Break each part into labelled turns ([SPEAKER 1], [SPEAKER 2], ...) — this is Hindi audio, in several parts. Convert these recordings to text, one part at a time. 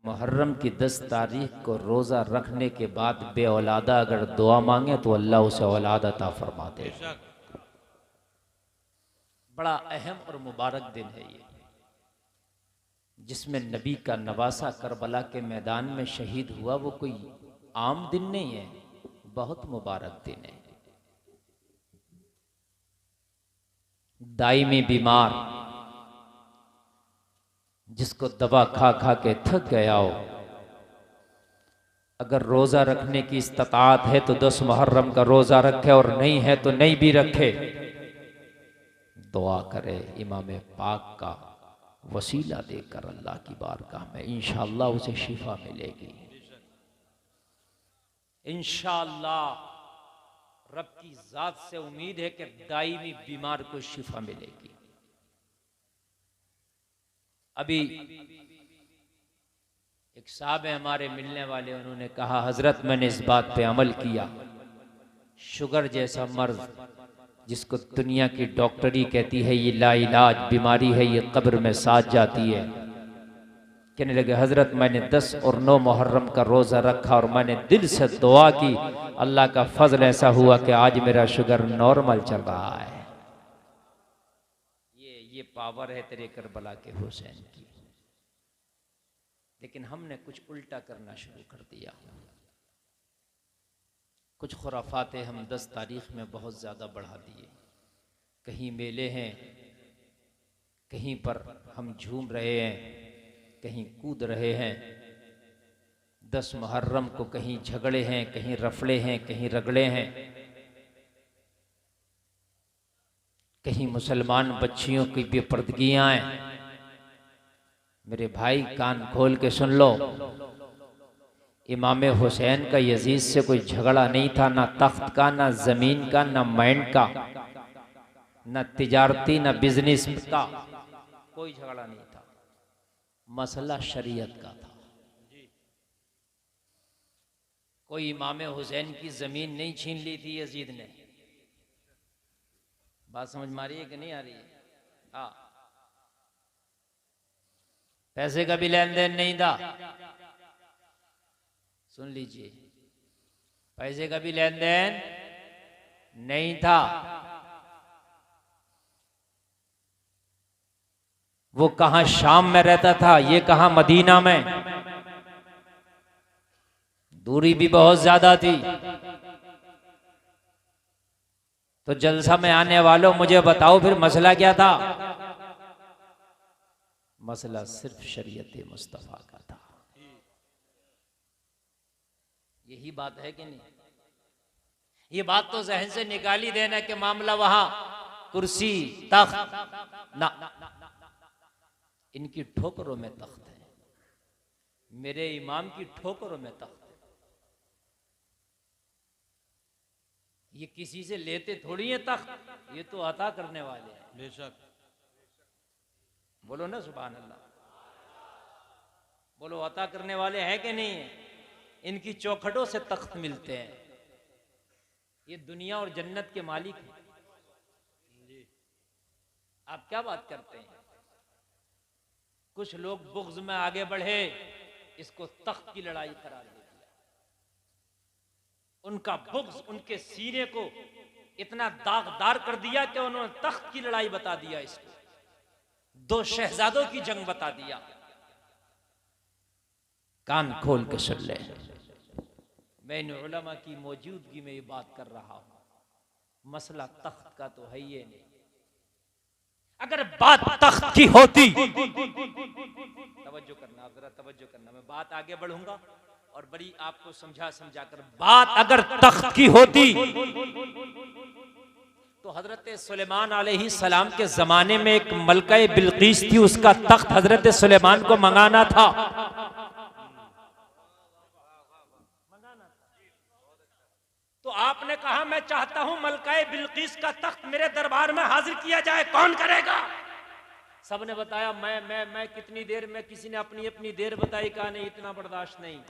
[SPEAKER 1] मुहर्रम की 10 तारीख को रोज़ा रखने के बाद बे औलादा अगर दुआ मांगे तो अल्लाह उसे औलाद अता फरमा दे। बड़ा अहम और मुबारक दिन है ये, जिसमें नबी का नवासा करबला के मैदान में शहीद हुआ। वो कोई आम दिन नहीं है, बहुत मुबारक दिन है। दायमी बीमार जिसको दवा खा खा के थक गया हो, अगर रोज़ा रखने की इस्तात है तो 10 मुहर्रम का रोज़ा रखे, और नहीं है तो नहीं भी रखे। दुआ करे इमाम पाक का वसीला देकर अल्लाह की बारगाह में, इंशाअल्लाह उसे शिफा मिलेगी। इंशाअल्लाह रब की जात से उम्मीद है कि दायमी बीमार को शिफा मिलेगी। अभी एक साहब है हमारे मिलने वाले, उन्होंने कहा हजरत मैंने इस बात पे अमल किया, शुगर जैसा मर्ज जिसको दुनिया की डॉक्टरी कहती है ये लाइलाज बीमारी है, ये कब्र में साथ जाती है। कहने लगे हजरत मैंने 10 और 9 मुहर्रम का रोज़ा रखा और मैंने दिल से दुआ की, अल्लाह का फजल ऐसा हुआ कि आज मेरा शुगर नॉर्मल चल रहा है। ये पावर है तेरे करबला के हुसैन की। लेकिन हमने कुछ उल्टा करना शुरू कर दिया। कुछ खुराफाते हम 10 तारीख में बहुत ज़्यादा बढ़ा दिए। कहीं मेले हैं, कहीं पर हम झूम रहे हैं, कहीं कूद रहे हैं। 10 मुहर्रम को कहीं झगड़े हैं, कहीं रफड़े हैं, कहीं रगड़े हैं, कहीं मुसलमान बच्चियों की बेपर्दगियाँ हैं। मेरे भाई कान खोल के सुन लो, इमाम हुसैन का यजीद से कोई झगड़ा नहीं था, ना तख्त का, ना जमीन का, ना माइंड का, ना तिजारती, ना बिजनेस का, कोई झगड़ा नहीं था। मसला शरीयत का था। कोई इमाम हुसैन की जमीन नहीं छीन ली थी यजीद ने। बात समझ में आ रही है कि नहीं आ रही है? हाँ, पैसे का भी लेन देन नहीं था। सुन लीजिए, पैसे का भी लेन देन नहीं था। वो कहां शाम में रहता था, ये कहां मदीना में, दूरी भी बहुत ज्यादा थी। तो जलसा में आने वालों मुझे बताओ फिर मसला क्या था? मसला सिर्फ शरीयत मुस्तफा का था। यही बात है कि नहीं? ये बात तो जहन से निकाली देना कि मामला वहां कुर्सी तख्त ना, इनकी ठोकरों में तख्त है, मेरे इमाम की ठोकरों में तख्त है। ये किसी से लेते थोड़ी है तख्त, ये तो अता करने वाले हैं। बेशक बोलो ना सुभान अल्लाह, बोलो अता करने वाले हैं कि नहीं है? इनकी चौखटों से तख्त मिलते हैं। ये दुनिया और जन्नत के मालिक हैं। आप क्या बात करते हैं? कुछ लोग बुग़्ज़ में आगे बढ़े, इसको तख्त की लड़ाई करार दे दिया। उनका बुग़्ज़ उनके सीने को इतना दागदार कर दिया कि उन्होंने तख्त की लड़ाई बता दिया, इसको 2 शहजादों की जंग बता दिया। कान खोल के सुन ले, मैं उलमा की मौजूदगी में ये बात कर रहा हूं। मसला तख्त का तो है ही नहीं। अगर बात तख्त की होती, तवज्जो करना, जरा तवज्जो करना, मैं बात आगे बढ़ूंगा और बड़ी आपको समझा कर, बात अगर तख्त की होती तो हजरत सुलेमान अलैहि सलाम के जमाने में एक मलका बिल्कीस थी, उसका तख्त हजरत सुलेमान को मंगाना था। तो आपने कहा मैं चाहता हूं मलका बिल्कीस का तख्त मेरे दरबार में हाजिर किया जाए, कौन करेगा? सबने बताया मैं कितनी देर में, किसी ने अपनी अपनी देर बताई, कहा नहीं इतना बर्दाश्त नहीं,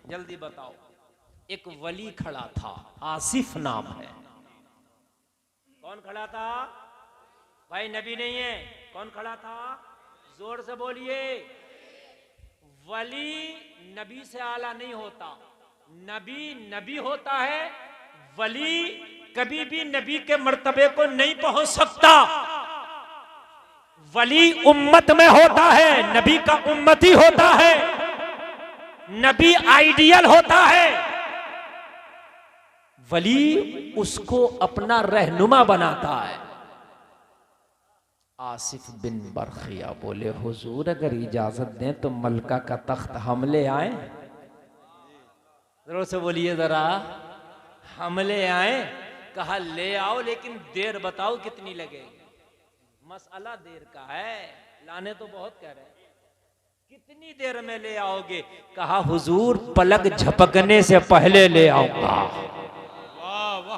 [SPEAKER 1] जल्दी बताओ। एक वली खड़ा था, आसिफ नाम है। कौन खड़ा था भाई? नबी नहीं है। कौन खड़ा था? जोर से बोलिए। वली नबी से आला नहीं होता, नबी नबी होता है, वली कभी भी नबी के मर्तबे को नहीं पहुंच सकता। वली उम्मत में होता है, नबी का उम्मती होता है, नबी आइडियल होता है, वली उसको अपना रहनुमा बनाता है। आसिफ बिन बरखिया बोले, हुजूर अगर इजाजत दें तो मलका का तख्त हम ले आए। जरूर से बोलिए जरा, हम ले आए। कहा ले आओ, लेकिन देर बताओ कितनी लगेगी। मसला देर का है, लाने तो बहुत कह रहे हैं, कितनी देर में ले आओगे? कहा हुजूर पलक झपकने से पहले ले आऊंगा।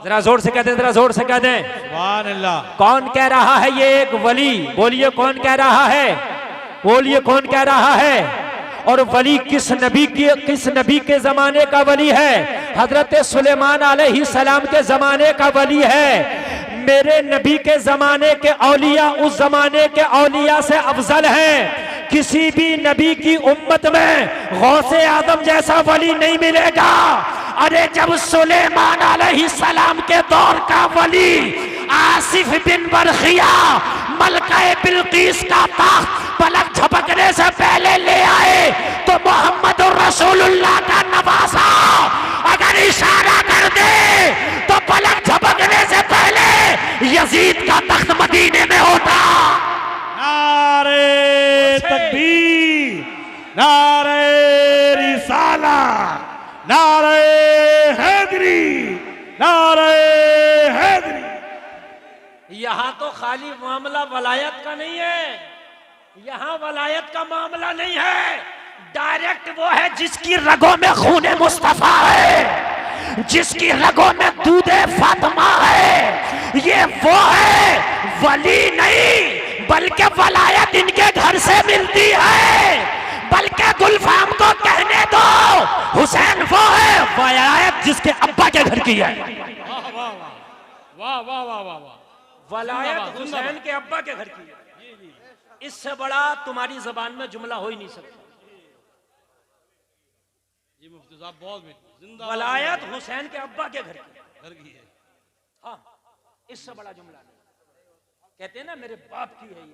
[SPEAKER 1] जरा जोर से कहते, जरा जोर से कहते। सुभान अल्लाह। कौन कह रहा है? ये एक वली। बोलिए कौन कह रहा है? बोलिए कौन कह रहा है? और वली किस नबी के जमाने का वली है? हजरत सुलेमान अलैहिस्सलाम के जमाने का वली है। मेरे नबी के जमाने के औलिया उस जमाने के औलिया से अफजल हैं। किसी भी नबी की उम्मत में गौसे आदम जैसा वली नहीं मिलेगा। अरे जब सुलेमान अलैहिस्सलाम के दौर का वली आसिफ बिन बरखिया मलकाए बिल्किस का तख्त पलक झपकने से पहले ले आए, तो मोहम्मद रसूलुल्लाह का नवासा अगर इशारा कर दे तो पलक झपकने से पहले यजीद का तख्त मदीने में होता।
[SPEAKER 2] नारे तकबीर, नारे रिसाला, नारे हैदरी, नारे हैदरी।
[SPEAKER 1] यहां तो खाली मामला वलायत का नहीं है, यहां वलायत का मामला नहीं है। डायरेक्ट वो है जिसकी रगों में खूने मुस्तफा है, जिसकी रगों में दूधे फातिमा है। ये वो है, वली नहीं बल्कि वलायत इनके घर से मिलती है। बल्कि गुलफाम को कहने दो, हुसैन वो है, वलायत जिसके अब्बा के घर की है।
[SPEAKER 2] वाह वाह वाह वाह वाह वाह वाह।
[SPEAKER 1] वलायत हुसैन के अब्बा के घर की है। इससे बड़ा तुम्हारी जबान में जुमला हो ही नहीं सकता।
[SPEAKER 2] जी मुफ्ती साहब बहुत जिंदा।
[SPEAKER 1] वलायत हुसैन के अब्बा के घर
[SPEAKER 2] की है।
[SPEAKER 1] हाँ, इससे बड़ा जुमला नहीं। कहते हैं ना मेरे बाप की है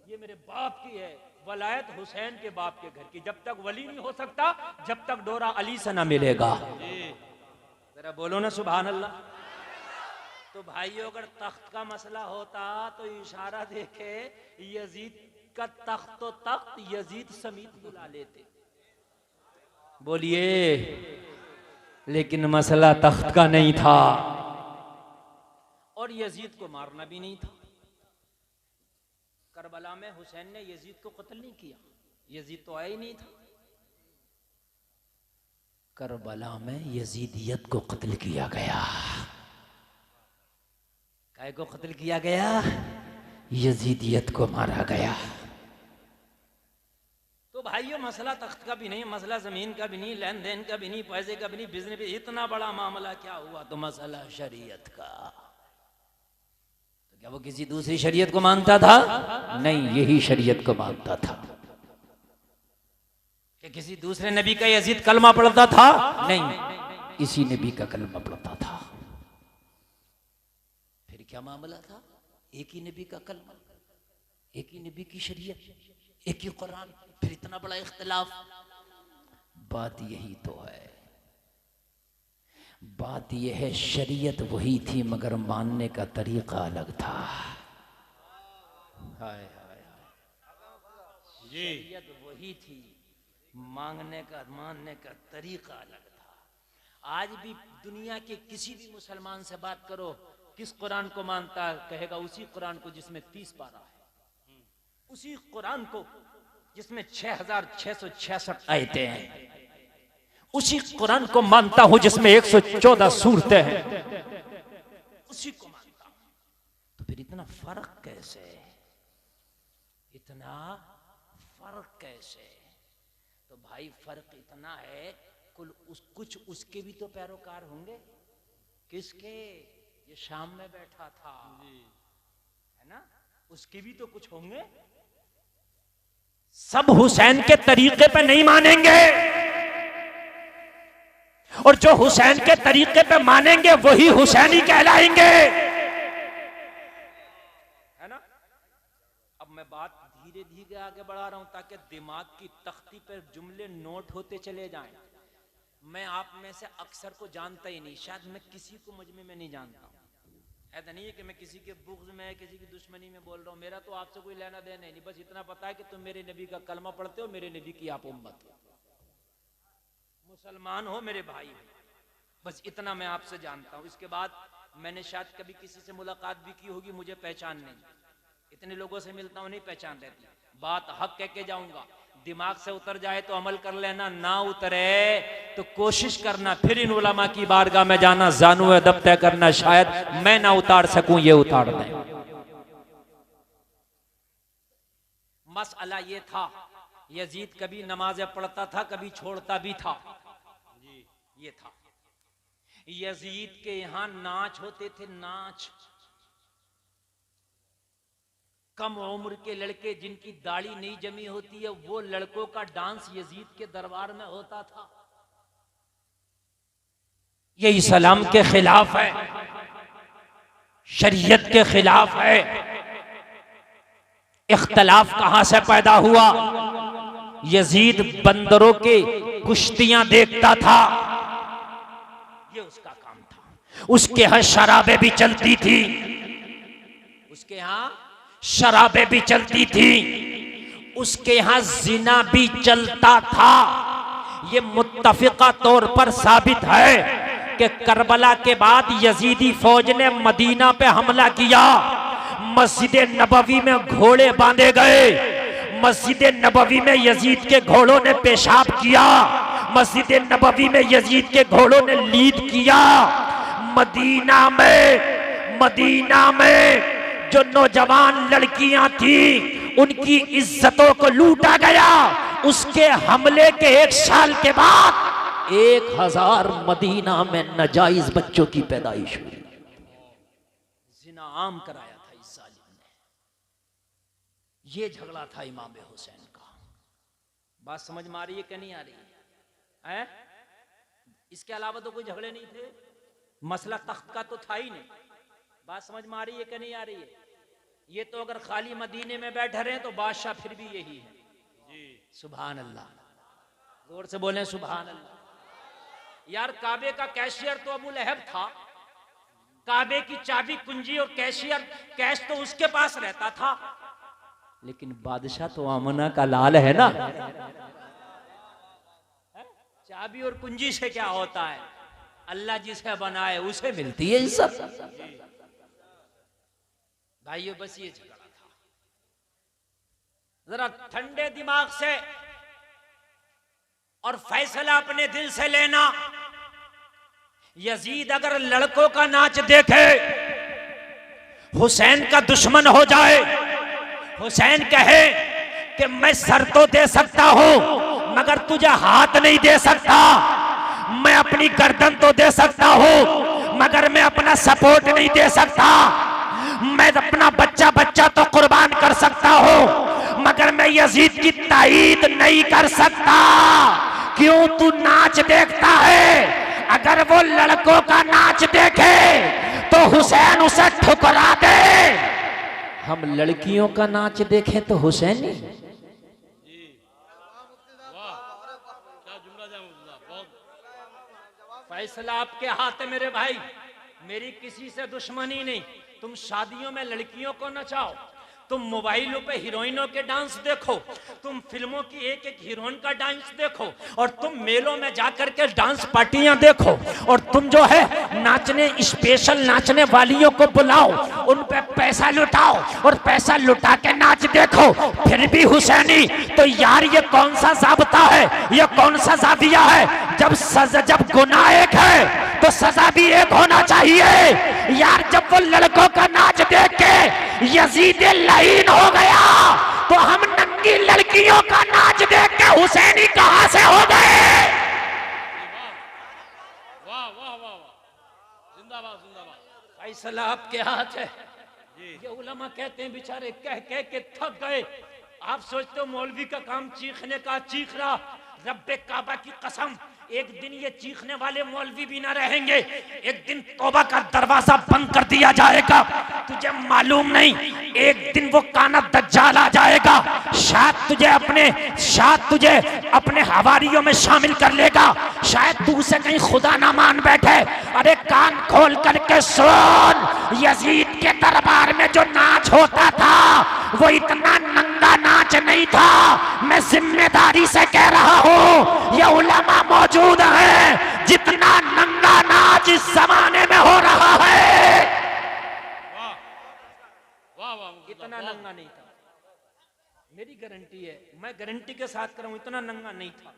[SPEAKER 1] ये मेरे बाप की है। वलायत हुसैन के बाप के घर की। जब तक वली नहीं हो सकता जब तक डोरा अली से ना मिलेगा। जरा बोलो ना सुभान अल्लाह। तो भाइयों अगर तख्त का मसला होता तो इशारा देखे यजीद का तख्त, तो तख्त यजीद समीत बुला लेते। बोलिए, लेकिन मसला तख्त का नहीं था और यजीद को मारना भी नहीं था। करबला में हुसैन ने यजीद को कत्ल नहीं किया, यजीद तो आया ही नहीं था। करबला में यजीदियत को कत्ल किया गया। काय को कत्ल किया गया? यजीदियत को मारा गया। तो भाइयों मसला तख्त का भी नहीं, मसला जमीन का भी नहीं, लेन देन का भी नहीं, पैसे का भी नहीं, बिजनेस भी। इतना बड़ा मामला क्या हुआ? तो मसला शरीयत का। तो क्या वो किसी दूसरी शरीयत को मानता था? नहीं, यही शरीयत को मानता था। कि किसी दूसरे नबी का यजीद कलमा पढ़ता था? नहीं, इसी नबी का कलमा पढ़ता था। फिर क्या मामला था? एक ही नबी का कलमा, एक ही नबी की शरीयत, एक ही कुरान, फिर इतना बड़ा इख्तिलाफ। बात यही तो है। बात यह है शरीयत वही थी मगर मानने का तरीका अलग था। हाय हाय हाय। शरीयत वही थी, मांगने का मानने का तरीका अलग था। आज भी दुनिया के किसी भी मुसलमान से बात करो, किस कुरान को मानता है? कहेगा उसी कुरान को जिसमें 30 पारा है, उसी कुरान को जिसमें 6666 आयतें हैं, उसी कुरान को मानता हूं जिसमें 114 सूरतें हैं, उसी को मानता हूं। तो फिर इतना फर्क कैसे? इतना फर्क कैसे? तो भाई फर्क इतना है, कुछ उसके भी तो पैरोकार होंगे। किसके? ये शाम में बैठा था, है ना, उसके भी तो कुछ होंगे। सब हुसैन के तरीके पे नहीं मानेंगे, और जो हुसैन के तरीके पे मानेंगे वही हुसैनी कहलाएंगे, है ना। अब मैं बात धीरे धीरे आगे बढ़ा रहा हूं ताकि दिमाग की तख्ती पर जुमले नोट होते चले जाएं। मैं आप में से अक्सर को जानता ही नहीं, शायद मैं किसी को मुझ में नहीं जानता हूं। ऐसा नहीं है कि मैं किसी के बुग़्ज़ में, किसी की दुश्मनी में बोल रहा हूं। मेरा तो आपसे कोई लेना देना नहीं, बस इतना पता है कि तुम मेरे नबी का कलमा पढ़ते हो, मेरे नबी की आप उम्मत हो, मुसलमान हो, मेरे भाई हो, बस इतना मैं आपसे जानता हूं। इसके बाद मैंने शायद कभी किसी से मुलाकात भी की होगी, मुझे पहचान नहीं, इतने लोगों से मिलता हूं, नहीं पहचान रहती। बात हक कह के जाऊंगा, दिमाग से उतर जाए तो अमल कर लेना, ना उतरे तो कोशिश करना फिर इन उलमा की बारगाह में जाना, जानू अदब तय करना, शायद मैं ना उतार सकूं, ये उतार दें। मसला ये था, यजीद कभी नमाज़ें पढ़ता था, कभी छोड़ता भी था। ये था, यजीद के यहां नाच होते थे, नाच। कम उम्र के लड़के जिनकी दाढ़ी नहीं जमी होती है, वो लड़कों का डांस यजीद के दरबार में होता था। ये इस्लाम के खिलाफ है, शरीयत के खिलाफ है। इख्तलाफ कहां से पैदा हुआ? यजीद बंदरों के कुश्तियां देखता था, ये उसका काम था। उसके यहां शराबें भी चलती थी, उसके यहां शराबें भी चलती थी, उसके यहां जिना भी चलता था। ये मुत्तफिका तौर पर साबित है कि करबला के बाद यजीदी फौज ने मदीना पे हमला किया। मस्जिद नबवी में घोड़े बांधे गए, मस्जिद नबवी में यजीद के घोड़ों ने पेशाब किया, मस्जिद नबवी में यजीद के घोड़ों ने लीद किया। मदीना में जो नौजवान लड़कियां थी, उनकी इज्जतों को लूटा गया। उसके हमले के 1 साल के बाद 1000 मदीना में नाजायज बच्चों की पैदाइश हुई। जिना आम कराया था इस जालिम ने। ये झगड़ा था इमाम हुसैन का। बात समझ में आ रही है कि नहीं आ रही है? इसके अलावा तो कोई झगड़े नहीं थे, मसला तख्त का तो था ही नहीं। बात समझ में आ रही है कि नहीं आ रही है? ये तो अगर खाली मदीने में बैठे रहे तो बादशाह फिर भी यही है जी। सुभान अल्लाह, जोर से बोलें सुभान अल्लाह। यार काबे का कैशियर तो अबू लहब था, काबे की चाबी कुंजी और कैशियर कैश तो उसके पास रहता था, लेकिन बादशाह तो आमना का लाल है ना। चाबी और कुंजी से क्या होता है? अल्लाह जिसे बनाए उसे मिलती है इज्जत। भाइयों बस ये झगड़ा था। जरा ठंडे दिमाग से और फैसला अपने दिल से लेना। यजीद अगर लड़कों का नाच देखे, हुसैन का दुश्मन हो जाए, हुसैन कहे कि मैं सर तो दे सकता हूं मगर तुझे हाथ नहीं दे सकता, मैं अपनी गर्दन तो दे सकता हूं मगर मैं अपना सपोर्ट नहीं दे सकता, मैं अपना बच्चा तो कुर्बान कर सकता हूं मगर मैं यजीद की ताईद नहीं कर सकता। क्यों? तू नाच देखता है, अगर वो लड़कों का नाच देखे तो हुसैन उसे ठुकरा दे। हम लड़कियों का नाच देखें तो हुसैन ही। फैसला आपके हाथ है मेरे भाई, मेरी किसी से दुश्मनी नहीं। तुम शादियों में लड़कियों को नचाओ, तुम मोबाइलों पे हीरोइनों के डांस देखो, तुम फिल्मों की एक एक हीरोइन का डांस देखो, और तुम मेलों में जाकर के डांस पार्टियां देखो, और तुम जो है नाचने स्पेशल नाचने वालियों को बुलाओ, उन पे पैसा लुटाओ और पैसा लुटा के नाच देखो, फिर भी हुसैनी। तो यार ये कौन सा ज़ाब्ता है, ये कौन सा ज़ाविया है? जब गुनाह एक है तो सजा भी एक होना चाहिए। यार जब वो लड़कों का नाच देख के यजीद लाइन हो गया तो हम नंगी लड़कियों का नाच देख के हुसैनी कहां से हो गए?
[SPEAKER 2] वाह वाह वाह वाह, जिंदाबाद जिंदाबाद।
[SPEAKER 1] फैसला आपके हाथ है। ये उलमा कहते हैं बेचारे कह कह के थक गए,
[SPEAKER 3] आप सोचते हो मौलवी का काम चीखने का, चीख रहा, रब्बे काबा की कसम एक दिन ये चीखने वाले मौलवी भी ना रहेंगे, एक दिन तौबा का दरवाजा बंद कर दिया जाएगा। तुझे मालूम नहीं, एक दिन वो काना दज्जाल आ जाएगा, शायद तुझे अपने हवारियों में शामिल कर लेगा, शायद तू उसे कहीं खुदा ना मान बैठे। अरे कान खोल करके सुन, यजीद के दरबार में जो नाच होता था वो इतना नंगा नाच नहीं था। मैं जिम्मेदारी से कह रहा हूं, ये उलमा मौजूद है, जितना नंगा नाच इस जमाने में हो रहा है
[SPEAKER 2] वाह वाह,
[SPEAKER 3] इतना नंगा नहीं था। मेरी गारंटी है, मैं गारंटी के साथ कर रहा हूं, इतना नंगा नहीं था।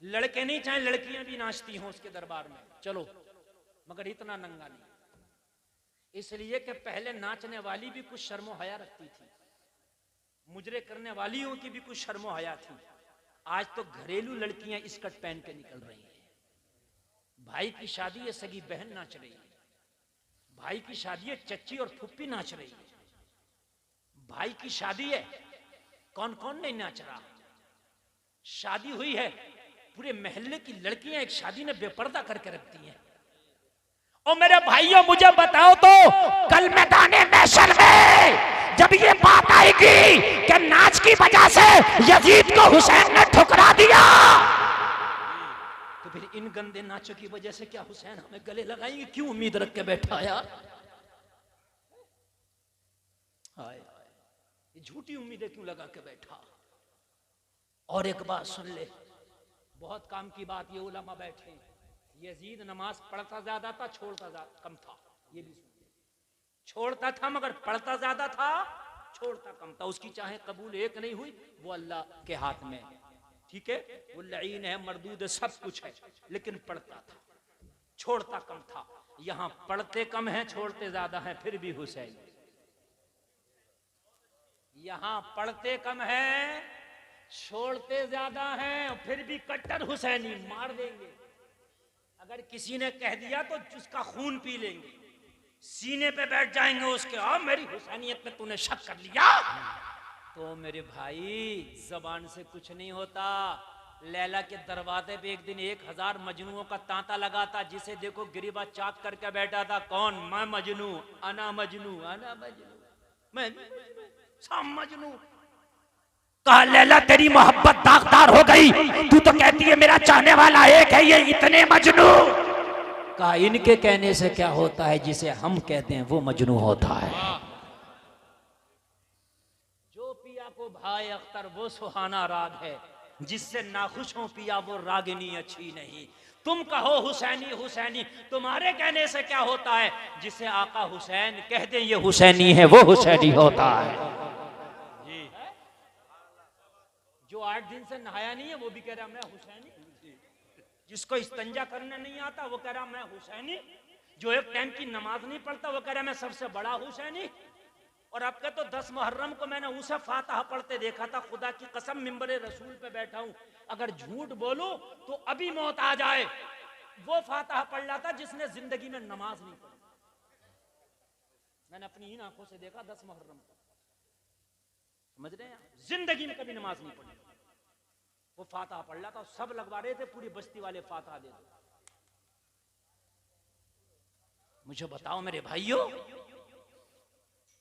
[SPEAKER 3] लड़के नहीं चाहे लड़कियां भी नाचती हों उसके दरबार में, चलो, मगर इतना नंगा नहीं। इसलिए कि पहले नाचने वाली भी कुछ शर्मो हया रखती थी, मुजरे करने वालियों की भी कुछ शर्मो हया थी। आज तो घरेलू लड़कियां स्कर्ट पहन के निकल रही हैं। भाई की शादी है, सगी बहन नाच रही है, भाई की शादी है, चच्ची और फुप्पी नाच रही है, भाई की शादी है, कौन कौन नहीं नाच रहा। शादी हुई है, पूरे मोहल्ले की लड़कियां एक शादी में बेपर्दा करके रखती हैं। और मेरे भाइयों मुझे बताओ तो, कल मैदाने महशर में जब ये बात आएगी कि नाच की वजह से यजीद को हुसैन ने ठुकरा दिया, तो फिर इन गंदे नाचों की वजह से क्या हुसैन हमें गले लगाएंगे? क्यों उम्मीद रख के बैठा यार? हाय ये झूठी उम्मीदें क्यों लगा के बैठा? और एक बात सुन ले, बहुत काम की बात, ये उलमा बैठे, यजीद नमाज पढ़ता ज्यादा था, छोड़ता कम था। ये भी सुन, छोड़ता था मगर पढ़ता ज्यादा था, छोड़ता कम था। उसकी चाहे कबूल एक नहीं हुई, वो अल्लाह के हाथ में, ठीक है, वो लईन है, मरदूद है, सब कुछ है, लेकिन पढ़ता था, छोड़ता कम था। यहां पढ़ते कम है, छोड़ते ज्यादा है, फिर भी हुसैन। यहां पढ़ते कम है, छोड़ते ज्यादा हैं, फिर भी कट्टर हुसैनी, मार देंगे। अगर किसी ने कह दिया तो उसका खून पी लेंगे, सीने पे बैठ जाएंगे उसके। मेरी हुसैनियत में तूने शक कर लिया तो मेरे भाई जबान से कुछ नहीं होता। लैला के दरवाजे पे एक दिन 1000 मजनुओं का तांता लगा था, जिसे देखो गिरिबा चाक करके बैठा था। कौन? मैं मजनू, अना मजनू, अना मजनू, मैं सब मजनू। कहा लैला तेरी मोहब्बत दागदार हो गई, तू तो कहती है मेरा चाहने वाला एक है, ये इतने मजनू। कहा इनके कहने से क्या होता है, जिसे हम कहते हैं वो मजनू होता है। जो पिया को भाई अख्तर वो सुहाना राग है, जिससे नाखुश हो पिया वो रागिनी अच्छी नहीं। तुम कहो हुसैनी हुसैनी, तुम्हारे कहने से क्या होता है, जिसे आका हुसैन कह दे ये हुसैनी है, वो हुसैनी होता है। जो 8 दिन से नहाया नहीं है वो भी कह रहा मैं हुसैनी, जिसको इस्तंजा करना नहीं आता वो कह रहा मैं हुसैनी, जो एक टाइम की नमाज नहीं पढ़ता वो कह रहा मैं सबसे बड़ा हुसैनी। और अब के तो 10 मुहर्रम को मैंने उसे फातिहा पढ़ते देखा था, खुदा की कसम मिंबरे रसूल पे बैठा हूं, अगर झूठ बोलूं तो अभी मौत आ जाए। वो फातिहा पढ़ रहा था जिसने जिंदगी में नमाज नहीं पढ़ी। मैंने अपनी इन आंखों से देखा 10 मुहर्रम को, समझ रहे हैं, जिंदगी में कभी नमाज नहीं पढ़ी। वो फातिहा पढ़ रहा था, सब लगवा रहे थे, पूरी बस्ती वाले फातिहा दे दो। मुझे बताओ मेरे भाइयों,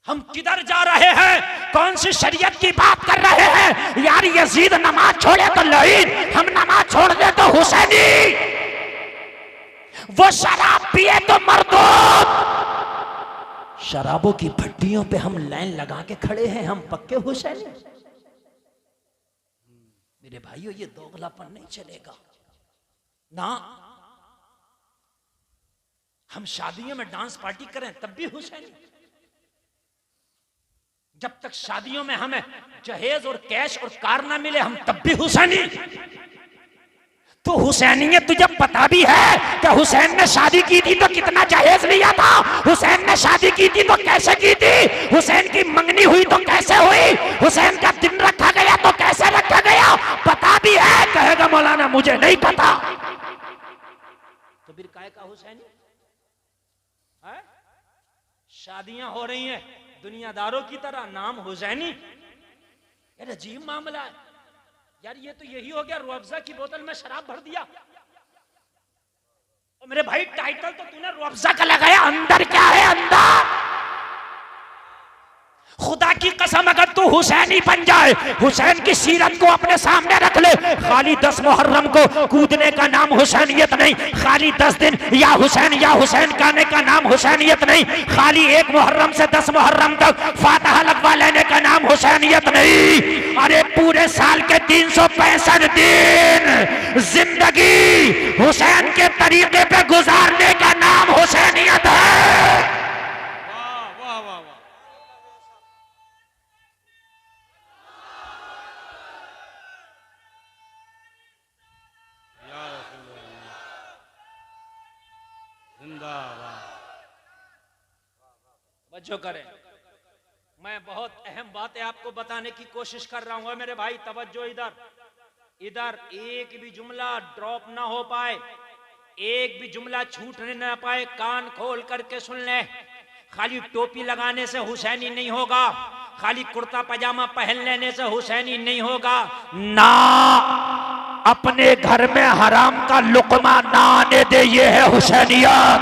[SPEAKER 3] हम किधर जा रहे हैं? कौन सी शरीयत की बात कर रहे हैं? यार यजीद नमाज छोड़े तो लईन, हम नमाज छोड़ दे तो हुसैनी। वो शराब पिए तो मरदूद। शराबों की भट्टियों पे हम लाइन लगा के खड़े हैं, हम पक्के हुसैनी। मेरे भाइयों ये दोगलापन नहीं चलेगा ना। हम शादियों में डांस पार्टी करें तब भी हुसैनी। जब तक शादियों में हमें जहेज और कैश और कार ना मिले हम तब भी हुसैनी। तो हुसैनियत तुझे पता भी है कि हुसैन ने शादी की थी तो कितना जहेज लिया था, हुसैन ने शादी की थी तो कैसे की थी, हुसैन की मंगनी हुई तो कैसे हुई, हुसैन का दिन रखा गया तो कैसे रखा गया, पता भी है। कहेगा मौलाना मुझे नहीं पता, तो फिर काहे का हुसैनी है? शादियां हो रही हैं दुनियादारों की तरह, नाम हुसैनी। यार अजीब मामला है यार, ये तो यही हो गया, रूह अफ़ज़ा की बोतल में शराब भर दिया। और मेरे भाई टाइटल तो तूने रूह अफ़ज़ा का लगाया, अंदर क्या है अंदर? खुदा की कसम अगर तू हुसैनी बन जाए, हुसैन की सीरत को अपने सामने रख ले, खाली 10 मुहर्रम को कूदने का नाम हुसैनियत नहीं, खाली 10 दिन या हुसैन गाने का नाम हुसैनियत नहीं, खाली 1 मुहर्रम से 10 मुहर्रम तक फातिहा लगवा लेने का नाम हुसैनियत नहीं। अरे पूरे साल के 365 दिन जिंदगी हुसैन के तरीके पे गुजारने का नाम हुसैनियत है।
[SPEAKER 2] वाह वाह वाह वाह। या रसूल अल्लाह, जिंदाबाद।
[SPEAKER 3] तवज्जो करें, मैं बहुत अहम बातें आपको बताने की कोशिश कर रहा हूं। मेरे भाई तवज्जो, इधर इधर एक भी जुमला ड्रॉप ना हो पाए, एक भी जुमला छूटने ना पाए, कान खोल करके सुन ले। खाली टोपी लगाने से हुसैनी नहीं होगा, खाली कुर्ता पजामा पहन लेने से हुसैनी नहीं होगा ना। अपने घर में हराम का लुकमा ना आने दे, ये है हुसैनियत।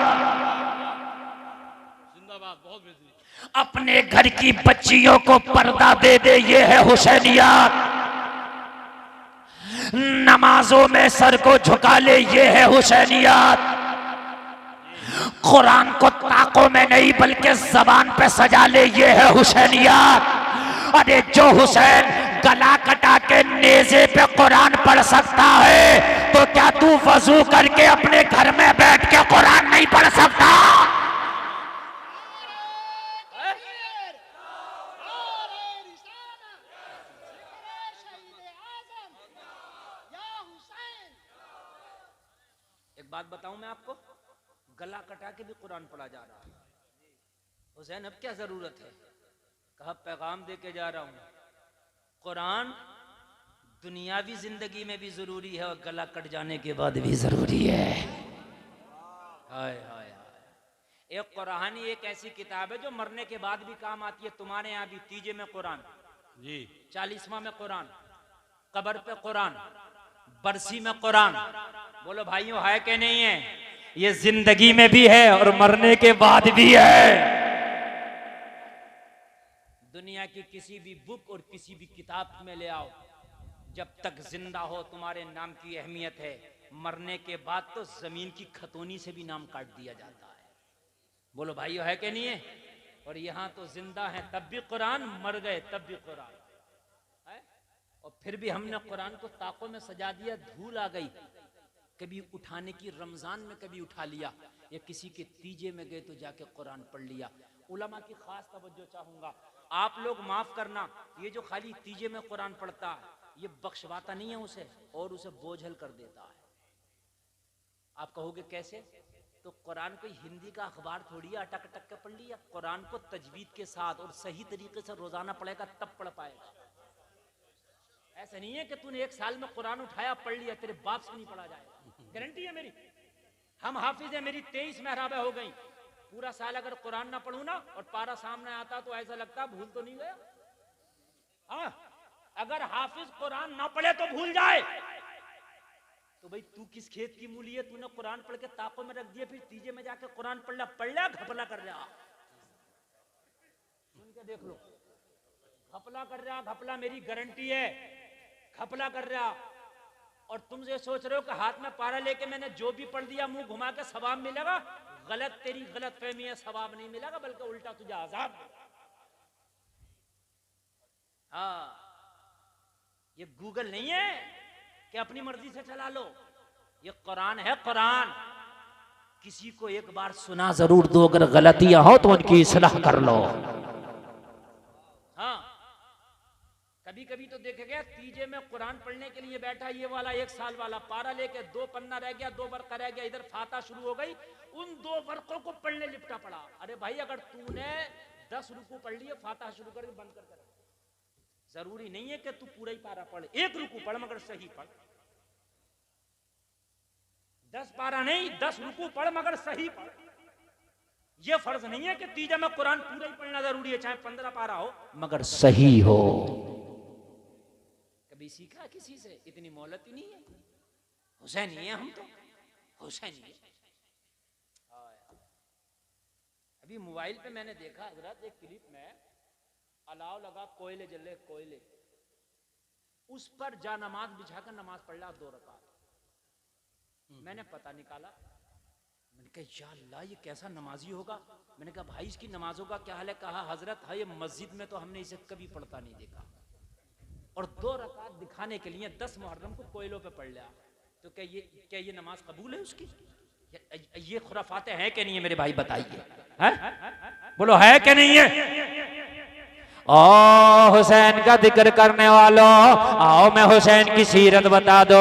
[SPEAKER 2] जिंदाबाद, बहुत बेहतरीन।
[SPEAKER 3] अपने घर की बच्चियों को पर्दा दे दे, ये है हुसैनियत। नमाजों में सर को झुका ले, ये है हुसैनियत। कुरान को ताकों में नहीं बल्कि जबान पे सजा ले, ये है हुसैनियत। अरे जो हुसैन गला कटा के नेज़े पे कुरान पढ़ सकता है, तो क्या तू वजू करके अपने घर में बैठ के कुरान नहीं पढ़ सकता? एक बात बताऊं मैं आपको, गला कटा के भी कुरान पढ़ा जा रहा है। हुसैन अब क्या जरूरत है? कहा पैगाम दे के जा रहा हूं, कुरान दुनियावी जिंदगी में भी जरूरी है और गला कट जाने के बाद भी जरूरी है। हाय हाय हाय। एक कुरानी एक ऐसी किताब है जो मरने के बाद भी काम आती है। तुम्हारे यहाँ भी तीजे में कुरान
[SPEAKER 2] जी,
[SPEAKER 3] 40वां में कुरान, कब्र पे कुरान, बरसी में कुरान। बोलो भाइयों, है कि नहीं है? ये जिंदगी में भी है और मरने के बाद भी है। दुनिया की किसी भी बुक और किसी भी किताब में ले आओ, जब तक जिंदा हो तुम्हारे नाम की अहमियत है, मरने के बाद तो जमीन की खतौनी से भी नाम काट दिया जाता है। बोलो भाइयों, है कि नहीं है? और यहाँ तो जिंदा है तब भी कुरान, मर गए तब भी कुरान है। और फिर भी हमने कुरान को ताकों में सजा दिया, धूल आ गई कभी उठाने की, रमजान में कभी उठा लिया, या किसी के तीजे में गए तो जाके कुरान पढ़ लिया। उलमा की खास तवज्जो चाहूंगा, आप लोग माफ करना, ये जो खाली तीजे में कुरान पढ़ता है ये बख्शवाता नहीं है उसे, और उसे बोझल कर देता है। आप कहोगे कैसे? तो कुरान कोई हिंदी का अखबार थोड़ी है, अटक अटक के पढ़ लिया। कुरान को तजवीद के साथ और सही तरीके से रोजाना पढ़ेगा तब पढ़ पाएगा। ऐसा नहीं है कि तूने एक साल में कुरान उठाया पढ़ लिया, तेरे बाप से नहीं पढ़ा जाएगा। गारंटी है मेरी। हम हाफिज है, मेरी 23 मेहराबें हो गई। पूरा साल अगर कुरान ना पढ़ूं ना और पारा सामने आता तो ऐसा लगता भूल तो नहीं गया। हाँ, अगर हाफिज कुरान ना पढ़े तो भूल जाए तो भाई तू किस खेत की मूली है? तूने कुरान पढ़ के ताकों में रख दिया, फिर तीजे में जाके कुरान पढ़ लिया, घपला कर रहा। सुन के देख लो, घपला कर रहा, घपला मेरी गारंटी है, घपला कर रहा। और तुम ये सोच रहे हो कि हाथ में पारा लेके मैंने जो भी पढ़ दिया मुंह घुमा के सवाब मिलेगा। गलत, तेरी गलत फहमी है, सवाब नहीं मिलेगा बल्कि उल्टा तुझे अजाब। हाँ, ये गूगल नहीं है कि अपनी मर्जी से चला लो, ये कुरान है। कुरान किसी को एक बार सुना जरूर दो, अगर गलतियां हो तो उनकी इस्लाह कर लो। हाँ, कभी कभी तो देखे गया तीजे में कुरान पढ़ने के लिए बैठा ये वाला 1 साल वाला, पारा लेके 2 पन्ना रह गया, 2 वर्का रह गया, इधर फाता शुरू हो गई, उन 2 वर्कों को पढ़ने लिपटा पड़ा। अरे भाई, अगर तूने 10 रुकू पढ़ लिए, फाता शुरू करके बंद कर। जरूरी नहीं है कि तू पूरा ही पारा पढ़, 1 रुकू पढ़ मगर सही पढ़। 10 पारा नहीं, 10 रुकू पढ़ मगर सही पढ़। यह फर्ज नहीं है कि तीजा में कुरान पूरा ही पढ़ना जरूरी है, चाहे 15 पारा हो मगर सही हो। कभी सीखा किसी से? इतनी मोहलत ही नहीं है। हुसैनी है हम तो, हुसैनी है। अभी मोबाइल पे मैंने देखा हजरत एक क्लिप में, अलाव लगा, कोयले जले, कोयले, उस पर जा नमाज बिछाकर नमाज पढ़ ला 2 रकात। मैंने पता निकाला, मैंने कहा या अल्लाह ये कैसा नमाजी होगा। मैंने कहा भाई इसकी नमाजों का क्या हाल है? कहा हजरत है ये मस्जिद में तो हमने इसे कभी पढ़ता नहीं देखा, और 2 रकात दिखाने के लिए 10 मुहर्रम को कोयलों पे पढ़ लिया। तो क्या ये नमाज कबूल है उसकी? ये खुराफाते हैं कि नहीं है मेरे भाई, बताइए। बोलो है कि नहीं है?
[SPEAKER 1] ओ हुसैन का जिक्र करने वालों, आओ मैं हुसैन की सीरत बता दो,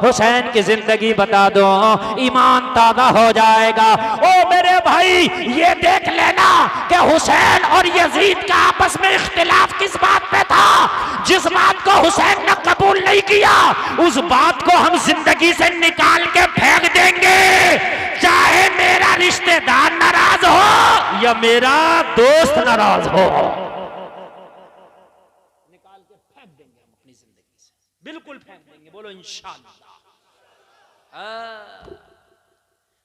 [SPEAKER 1] हुसैन की जिंदगी बता दो, ईमान ताज़ा हो जाएगा। ओ मेरे भाई ये देख लेना कि हुसैन और यजीद का आपस में इख्तिलाफ किस बात पे था। जिस बात को हुसैन ने कबूल नहीं किया उस बात को हम जिंदगी से निकाल के फेंक देंगे, चाहे मेरा रिश्तेदार नाराज हो या मेरा दोस्त नाराज हो,
[SPEAKER 3] निकाल के फेंक देंगे हम अपनी जिंदगी से, बिल्कुल फेंक देंगे। बोलो इंशाअल्लाह।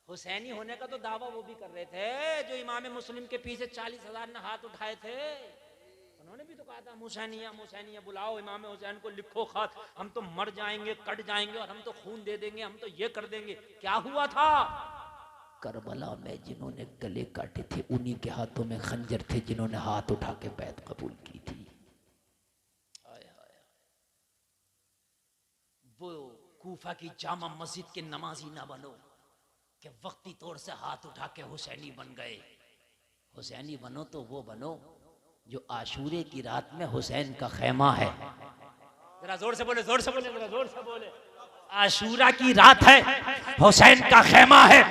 [SPEAKER 3] हुसैनी होने का तो दावा वो भी कर रहे थे जो इमाम मुस्लिम के पीछे 40,000 ने हाथ उठाए थे। उन्होंने भी तो कहा था मुसैनिया मुसैनिया, बुलाओ इमाम हुसैन को, लिखो खत, हम तो मर जाएंगे, कट जाएंगे और हम तो खून दे देंगे, हम तो ये कर देंगे। क्या हुआ था?
[SPEAKER 1] करबला में जिन्होंने गले काटे थे उन्हीं के हाथों में खंजर थे जिन्होंने हाथ उठा के बैत कबूल की थी।
[SPEAKER 3] वो कूफा की जामा मस्जिद के नमाजी ना बनो कि वक्ती तौर से हाथ उठा के हुसैनी बन गए। हुसैनी बनो तो वो बनो जो आशूरे की रात में हुसैन का खैमा है। जरा जोर से बोले, जोर से बोले, जरा जोर से बोले। आशूरा की रात है, हुसैन का खैमा है,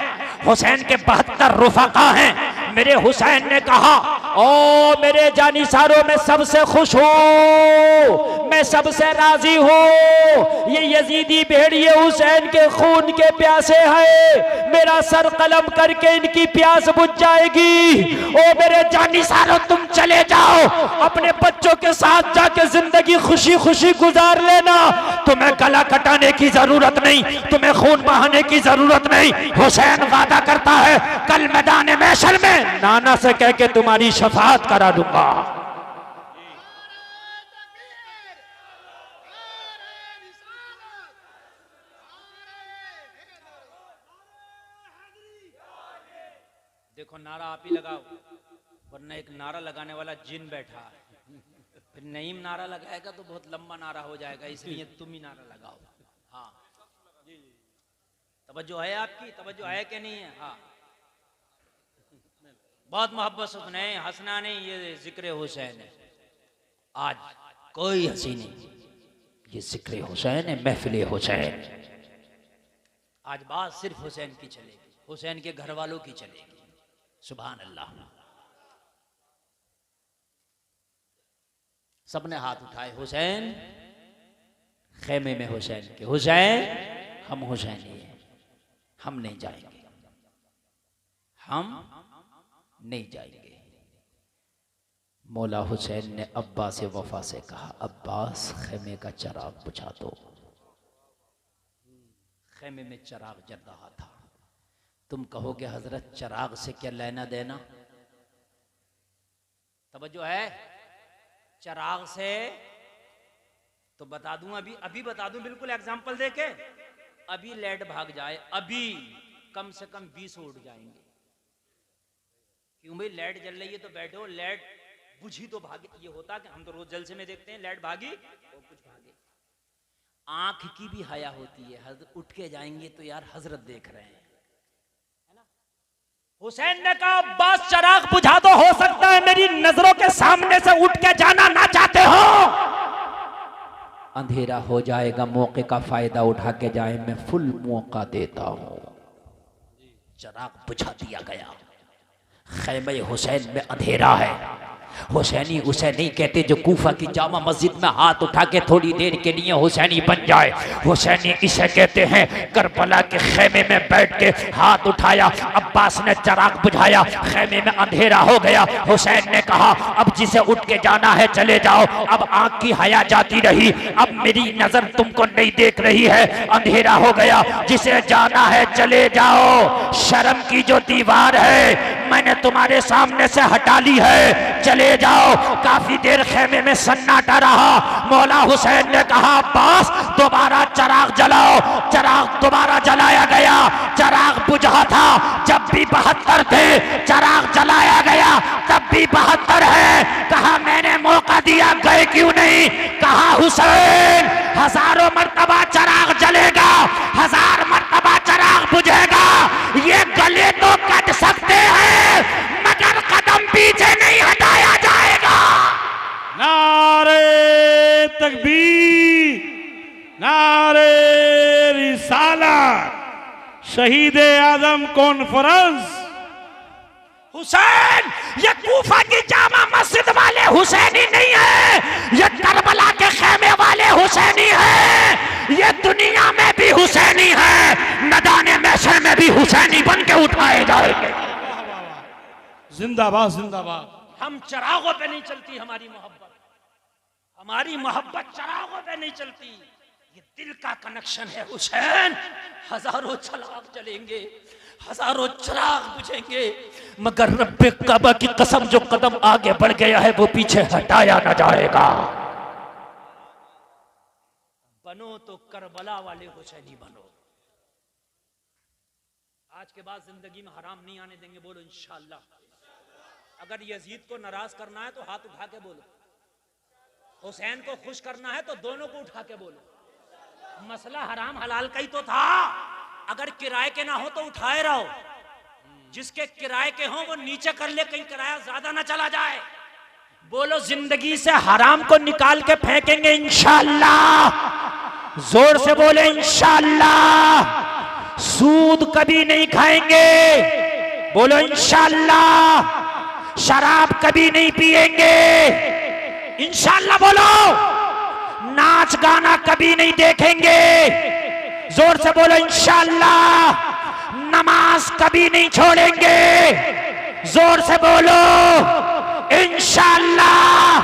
[SPEAKER 3] हुसैन के 72 रुफाका हैं। मेरे हुसैन ने कहा ओ मेरे जानिसारों में सबसे खुश हूँ, मैं सबसे राजी हूँ। ये यजीदी भेड़िए हुसैन के खून के प्यासे हैं, मेरा सर कलम करके इनकी प्यास बुझ जाएगी। ओ मेरे जानिसारों तुम चले जाओ, अपने बच्चों के साथ जाके जिंदगी खुशी खुशी गुजार लेना, तुम्हें गला कटाने की जरूरत नहीं, तुम्हें खून बहाने की जरूरत नहीं। हुसैन वादा करता है कल मैदान महशर में नाना से कह के तुम्हारी शफाअत करा दूंगा। देखो नारा आप ही लगाओ, वरना एक नारा लगाने वाला जिन बैठा है, फिर नईम नारा लगाएगा तो बहुत लंबा नारा हो जाएगा, इसलिए तुम ही नारा लगाओ। हाँ तवज्जो है आपकी, तवज्जो है कि नहीं है? हाँ बहुत मोहब्बत से सुने, हंसना नहीं, ये जिक्र हुसैन है। आज कोई हंसी नहीं, ये जिक्र हुसैन है, महफिल हुसैन। आज बात सिर्फ हुसैन की चलेगी, हुसैन के घर वालों की चलेगी। सुभान अल्लाह। सबने हाथ उठाए, हुसैन खेमे में हुसैन के, हुसैन हम हुसैनी हैं, हम नहीं जाएंगे, हम नहीं जाएंगे। मौला हुसैन ने अब्बास वफा से कहा अब्बास खेमे का चिराग बुझा दो। खेमे में चिराग जल रहा था। तुम कहोगे हजरत चिराग से क्या लेना देना? तवज्जो है? चिराग से तो बता दूं, अभी बता दूं, बिल्कुल एग्जांपल देके। अभी लाइट भाग जाए, अभी कम से कम 20 उड़ जाएंगे। क्यों भाई लाइट जल रही है तो बैठो, लाइट बुझी तो भागे। ये होता कि हम तो रोज जलसे में देखते हैं, लाइट भागी और कुछ भागे। आंख की भी हया होती है, उठ के जाएंगे तो यार हजरत देख रहे हैं, है ना? हुसैन ने कहा अब्बास चिराग बुझा दो, हो सकता है मेरी नजरों के सामने से उठ के जाना ना चाहते हो, अंधेरा हो जाएगा, मौके का फायदा उठा के जाए, मैं फुल मौका देता हूं। चिराग बुझा दिया गया। खैमे हुसैन में अंधेरा है,
[SPEAKER 1] हुसैनी उसे नहीं कहते जो कूफा की जामा मस्जिद में हाथ उठा के थोड़ी देर के लिए हुसैनी बन जाए। हुसैनी इसे कहते हैं करबला के खेमे में बैठ के हाथ उठाया, अब्बास ने चिराग बुझाया, खेमे में अंधेरा हो गया। हुसैन ने कहा अब जिसे उठ के जाना है चले जाओ। अब आंख की हया जाती रही, अब मेरी नजर तुमको नहीं देख रही है, अंधेरा हो गया। जिसे जाना है चले जाओ, शर्म की जो दीवार है मैंने तुम्हारे सामने से हटा ली है, चले जाओ। काफी देर खेमे में सन्नाटा रहा। मौला हुसैन ने कहा अब्बास दोबारा चिराग जलाओ। चिराग दोबारा जलाया गया, चिराग बुझा था। जब भी 72 थे, चिराग जलाया गया तब भी 72 है। कहा मैंने मौका दिया, गए क्यों नहीं? कहा हुसैन हजारों मर्तबा चिराग जलेगा, 1000 मर्तबा चिराग बुझेगा, ये गले तो कट सकते हैं मगर कदम पीछे नहीं हटाया जाएगा।
[SPEAKER 2] नारे तकबीर, नारे रिसालत, शहीद आजम कॉन्फ्रेंस।
[SPEAKER 3] हुसैन ये कूफा की जामा मस्जिद वाले हुसैनी नहीं है, ये करबला के खेमे वाले हुसैनी है, ये दुनिया में भी हुसैनी है, मैदान महशर में भी हुसैनी बन के उठाए जाएंगे।
[SPEAKER 2] जिंदाबाद जिंदाबाद।
[SPEAKER 3] हम चिरागों पे नहीं चलती हमारी मोहब्बत, हमारी मोहब्बत चिरागों पे नहीं चलती, ये दिल का कनेक्शन है। हुसैन हजारों चिराग जलेंगे, हजारों चिराग बुझेंगे, मगर रब्बे काबा की कसम जो कदम आगे बढ़ गया है वो पीछे हटाया ना जाएगा। बनो तो करबला वाले हुसैनी बनो। आज के बाद जिंदगी में हराम नहीं आने देंगे, बोलो इंशाअल्लाह। अगर यजीद को नाराज करना है तो हाथ उठा के बोलो, हुसैन को खुश करना है तो दोनों को उठा के बोलो। मसला हराम हलाल का ही तो था, अगर किराए के ना हो तो उठाए रहो, जिसके किराए के हो वो नीचे कर ले, कहीं किराया ज्यादा ना चला जाए। बोलो जिंदगी से हराम को निकाल के फेंकेंगे इंशाअल्लाह, जोर से बोले इंशाअल्लाह। सूद कभी नहीं खाएंगे, बोलो इंशाअल्लाह। शराब कभी नहीं पिएंगे, इंशाअल्लाह बोलो। नाच गाना कभी नहीं देखेंगे, जोर से बोलो इंशाअल्लाह। नमाज कभी नहीं छोड़ेंगे, जोर से बोलो इंशाअल्लाह।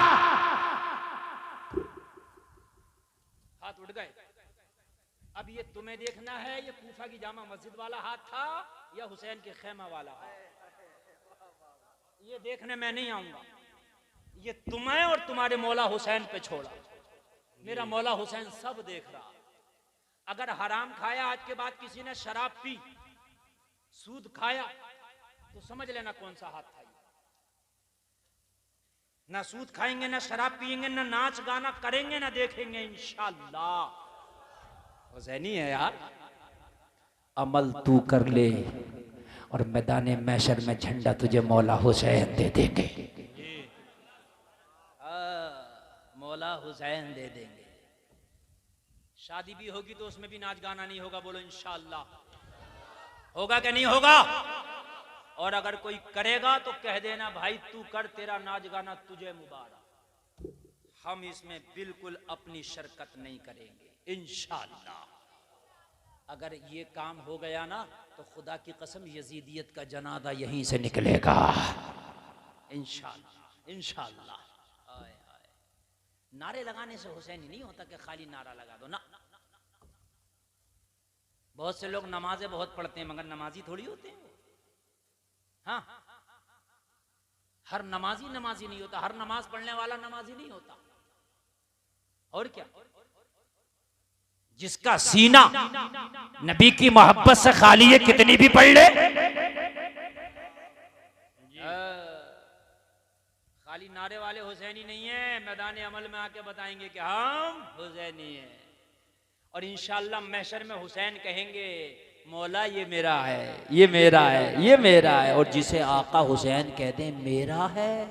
[SPEAKER 3] हाथ उठ गए। अब ये तुम्हें देखना है ये कूफा की जामा मस्जिद वाला हाथ था या हुसैन के खेमा वाला हाथ, ये देखने मैं नहीं आऊंगा। ये तुम्हें और तुम्हारे मौला हुसैन पे छोड़ा, मेरा मौला हुसैन सब देख रहा। अगर हराम खाया आज के बाद किसी ने, शराब पी, सूद खाया, तो समझ लेना कौन सा हाथ था। ना सूद खाएंगे, ना शराब पिएंगे, ना नाच गाना करेंगे, ना देखेंगे इंशाअल्लाह। हुसैनी है यार। अमल तू कर ले और मैदान महशर में झंडा तुझे मौला हुसैन दे देंगे, मौला हुसैन दे देंगे। शादी भी होगी तो उसमें भी नाच गाना नहीं होगा, बोलो इंशाअल्लाह। होगा कि नहीं होगा? और अगर कोई करेगा तो कह देना भाई तू कर, तेरा नाच गाना तुझे मुबारक। हम इसमें बिल्कुल अपनी शिरकत नहीं करेंगे इंशाअल्लाह। अगर ये काम हो गया ना तो खुदा की कसम यजीदियत का जनाजा यहीं से निकलेगा इंशाअल्लाह इंशाअल्लाह। नारे लगाने से हुसैनी नहीं होता कि खाली नारा लगा दो ना। बहुत से लोग नमाजें बहुत पढ़ते हैं मगर नमाजी थोड़ी होते हैं। हाँ, हर नमाजी नमाजी नहीं होता, हर नमाज पढ़ने वाला नमाजी नहीं होता। और क्या, जिसका सीना नबी की मोहब्बत से खाली है कितनी भी पढ़ ले, खाली नारे वाले हुसैनी नहीं है। मैदान अमल में आके बताएंगे कि हम हुसैनी हैं और इंशाअल्लाह महशर में हुसैन कहेंगे मौला ये मेरा है, ये मेरा है, ये मेरा है। और जिसे आका हुसैन कह दे मेरा है,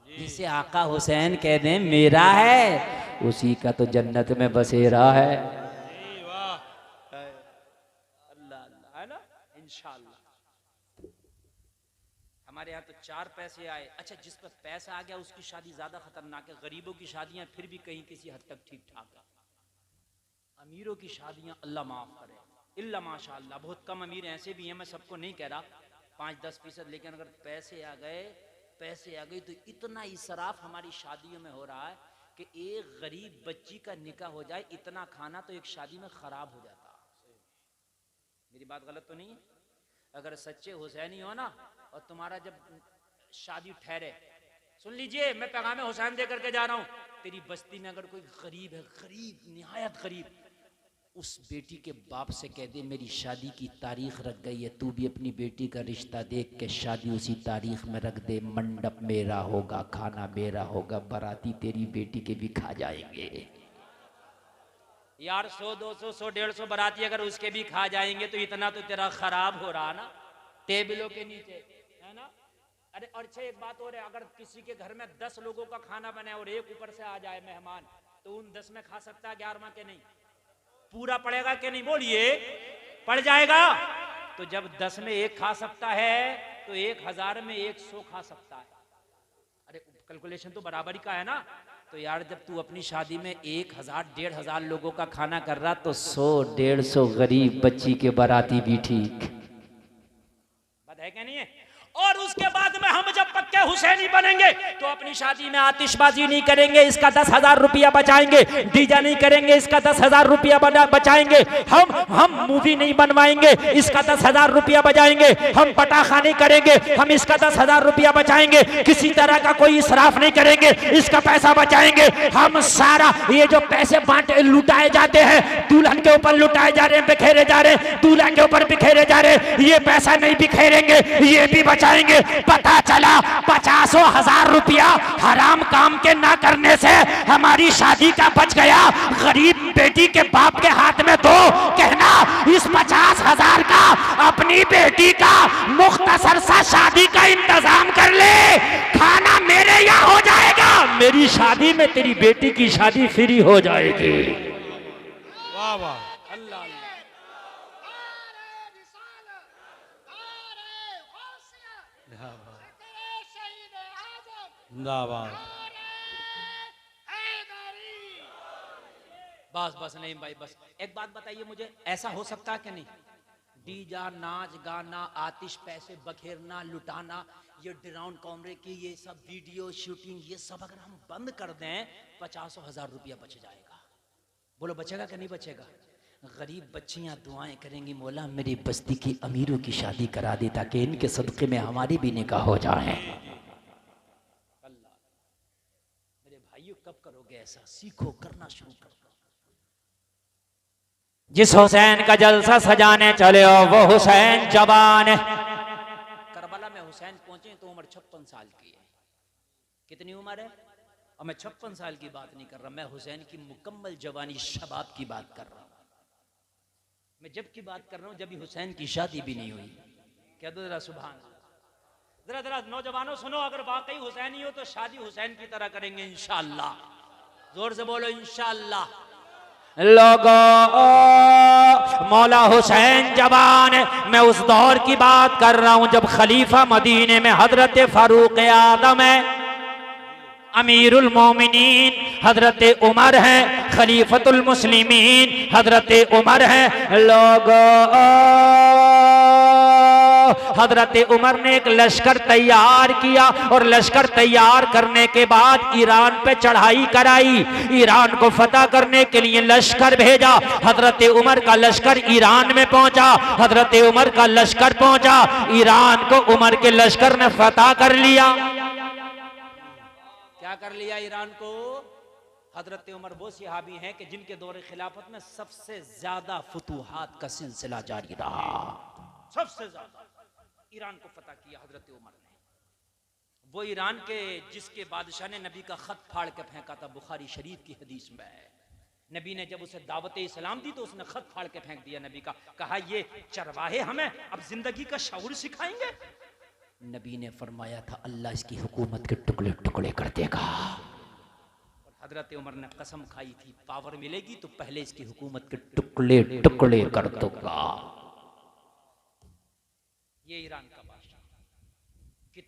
[SPEAKER 3] जिसे आका हुसैन कह दे मेरा है, उसी का तो जन्नत में बसेरा है। अल्लाह अल्लाह है ना इंशाअल्लाह। हमारे यहाँ तो 4 पैसे आए, अच्छा जिस पर पैसा आ गया उसकी शादी ज्यादा खतरनाक है। गरीबों की शादियां फिर भी कहीं किसी हद तक ठीक ठाक है, अमीरों की शादियां अल्लाह माफ करे, इल्ला माशाअल्लाह, बहुत कम अमीर ऐसे भी हैं, मैं सबको नहीं कह रहा, 5-10%, लेकिन अगर पैसे आ गए तो इतना इसराफ हमारी शादियों में हो रहा है कि एक गरीब बच्ची का निकाह हो जाए, इतना खाना तो एक शादी में खराब हो जाता। मेरी बात गलत तो नहीं है? अगर सच्चे हुसैनी हो ना और तुम्हारा जब शादी ठहरे, सुन लीजिए मैं पैगाम हुसैन दे करके जा रहा हूं, तेरी बस्ती में अगर कोई गरीब है, गरीब निहायत गरीब, उस बेटी के बाप से कह दे मेरी शादी की तारीख रख गई है, तू भी अपनी बेटी का रिश्ता देख के शादी उसी तारीख में रख दे, मंडप मेरा होगा, खाना मेरा होगा, बाराती तेरी बेटी के भी खा जाएंगे। यार 100, 200, 100, 150 बाराती अगर उसके भी खा जाएंगे तो इतना तो तेरा खराब हो रहा ना टेबलों के नीचे, है ना? अरे और अच्छा एक बात और है, अगर किसी के घर में 10 लोगों का खाना बने और एक ऊपर से आ जाए मेहमान, तो उन 10 में खा सकता है 11वां के नहीं? पूरा पड़ेगा कि नहीं? बोलिए, पड़ जाएगा। तो जब 10 में एक खा सकता है तो 1000 में 100 खा सकता है। अरे कैलकुलेशन तो बराबरी का है ना? तो यार जब तू अपनी शादी में 1000, 1500 लोगों का खाना कर रहा, तो 100-150 गरीब बच्ची के बाराती भी ठीक बात है क्या नहीं है? और उसके बाद में हम जब पक्के हुसैनी बनेंगे तो अपनी शादी में आतिशबाजी नहीं करेंगे, इसका 10,000 रुपया बचाएंगे, डीजे नहीं करेंगे, इसका 10,000 रुपया बचाएंगे, हम मूवी नहीं बनवाएंगे, इसका 10,000 रुपया बचाएंगे, हम पटाखा नहीं करेंगे, हम इसका 10,000 रुपया बचाएंगे, किसी तरह का कोई इसराफ नहीं करेंगे, इसका पैसा बचाएंगे। हम सारा ये जो पैसे बांटे लुटाए जाते हैं, दुल्हन के ऊपर लुटाए जा रहे हैं, बिखेरे जा रहे हैं, दूल्हा के ऊपर बिखेरे जा रहे हैं, ये पैसा नहीं बिखेरेंगे, ये भी बचाएंगे। पता चला 50,000 रुपया हराम काम के ना करने से हमारी शादी का बच गया, गरीब बेटी के बाप के हाथ में दो, कहना इस 50,000 का अपनी बेटी का मुख्तसर सा शादी का इंतजाम कर ले, खाना मेरे यहाँ हो जाएगा, मेरी शादी में तेरी बेटी की शादी फ्री हो जाएगी।
[SPEAKER 2] वाह वाह, अल्लाह अल्लाह, जिंदाबाद।
[SPEAKER 3] बस बस नहीं भाई, बस एक बात बताइए मुझे, ऐसा हो सकता है कि नहीं? डीजा, नाच गाना, आतिश, पैसे बखेरना, लुटाना, ये ड्रोन कैमरे की ये सब वीडियो शूटिंग, ये सब अगर हम बंद कर दें 50,000 रुपया बच जाएगा। बोलो बचेगा कि नहीं बचेगा? गरीब बच्चियां दुआएं करेंगी, मौला मेरी बस्ती की अमीरों की शादी करा दे ताकि इनके सदक़े में हमारी भी निकाह हो जाए। अल्लाह, मेरे भाइयों कब करोगे ऐसा? सीखो, करना शुरू करो। जिस हुसैन का जलसा सजाने चले हो वो हुसैन जवान है। करबला में हुसैन पहुंचे तो उम्र 56 साल की है। कितनी उम्र है? और मैं 56 साल की बात नहीं कर रहा, मैं हुसैन की मुकम्मल जवानी शबाब की बात कर रहा हूं। मैं जब की बात कर रहा हूं जब हुसैन की शादी भी नहीं हुई। कह दो जरा सुभान अल्लाह। जरा नौजवानों सुनो, अगर वाकई हुसैनी हो तो शादी हुसैन की तरह करेंगे इंशाअल्लाह। जोर से बोलो इंशाअल्लाह। लोगों, मौला हुसैन जवान है। मैं उस दौर की बात कर रहा हूं जब खलीफा मदीने में हजरत फारूक आदम है, अमीरुल मोमिनीन हजरत उमर हैं, खलीफतुल मुस्लिमीन हजरत उमर हैं। लोगों, हजरत उमर ने एक लश्कर तैयार किया और लश्कर तैयार करने के बाद ईरान पे चढ़ाई कराई। ईरान को फतह करने के लिए लश्कर भेजा। हजरत उमर का लश्कर ईरान में पहुंचा। हजरत उमर का लश्कर पहुंचा ईरान को, उमर के लश्कर ने फतह कर लिया। क्या कर लिया ईरान को? हजरत उमर वो सहाबी हैं कि जिनके दौरे खिलाफत में सबसे ज्यादा फुतूहात का सिलसिला जारी रहा। सबसे ज्यादा ईरान को फतह किया हजरत उमर ने। वो ईरान के जिसके बादशाह ने नबी का खत फाड़ के फेंका था, बुखारी शरीफ की हदीस में है। नबी ने जब उसे दावत इस्लाम दी तो उसने खत फाड़ के फेंक दिया नबी का। कहा ये चरवाहे हमें अब जिंदगी का शऊर सिखाएंगे। नबी ने फरमाया था अल्लाह इसकी हुकूमत के टुकड़े टुकड़े कर देगा। और हजरत उमर ने कसम खाई थी पावर मिलेगी तो पहले इसकी हुकूमत के टुकड़े टुकड़े कर दूंगा। ये ईरान का बादशाह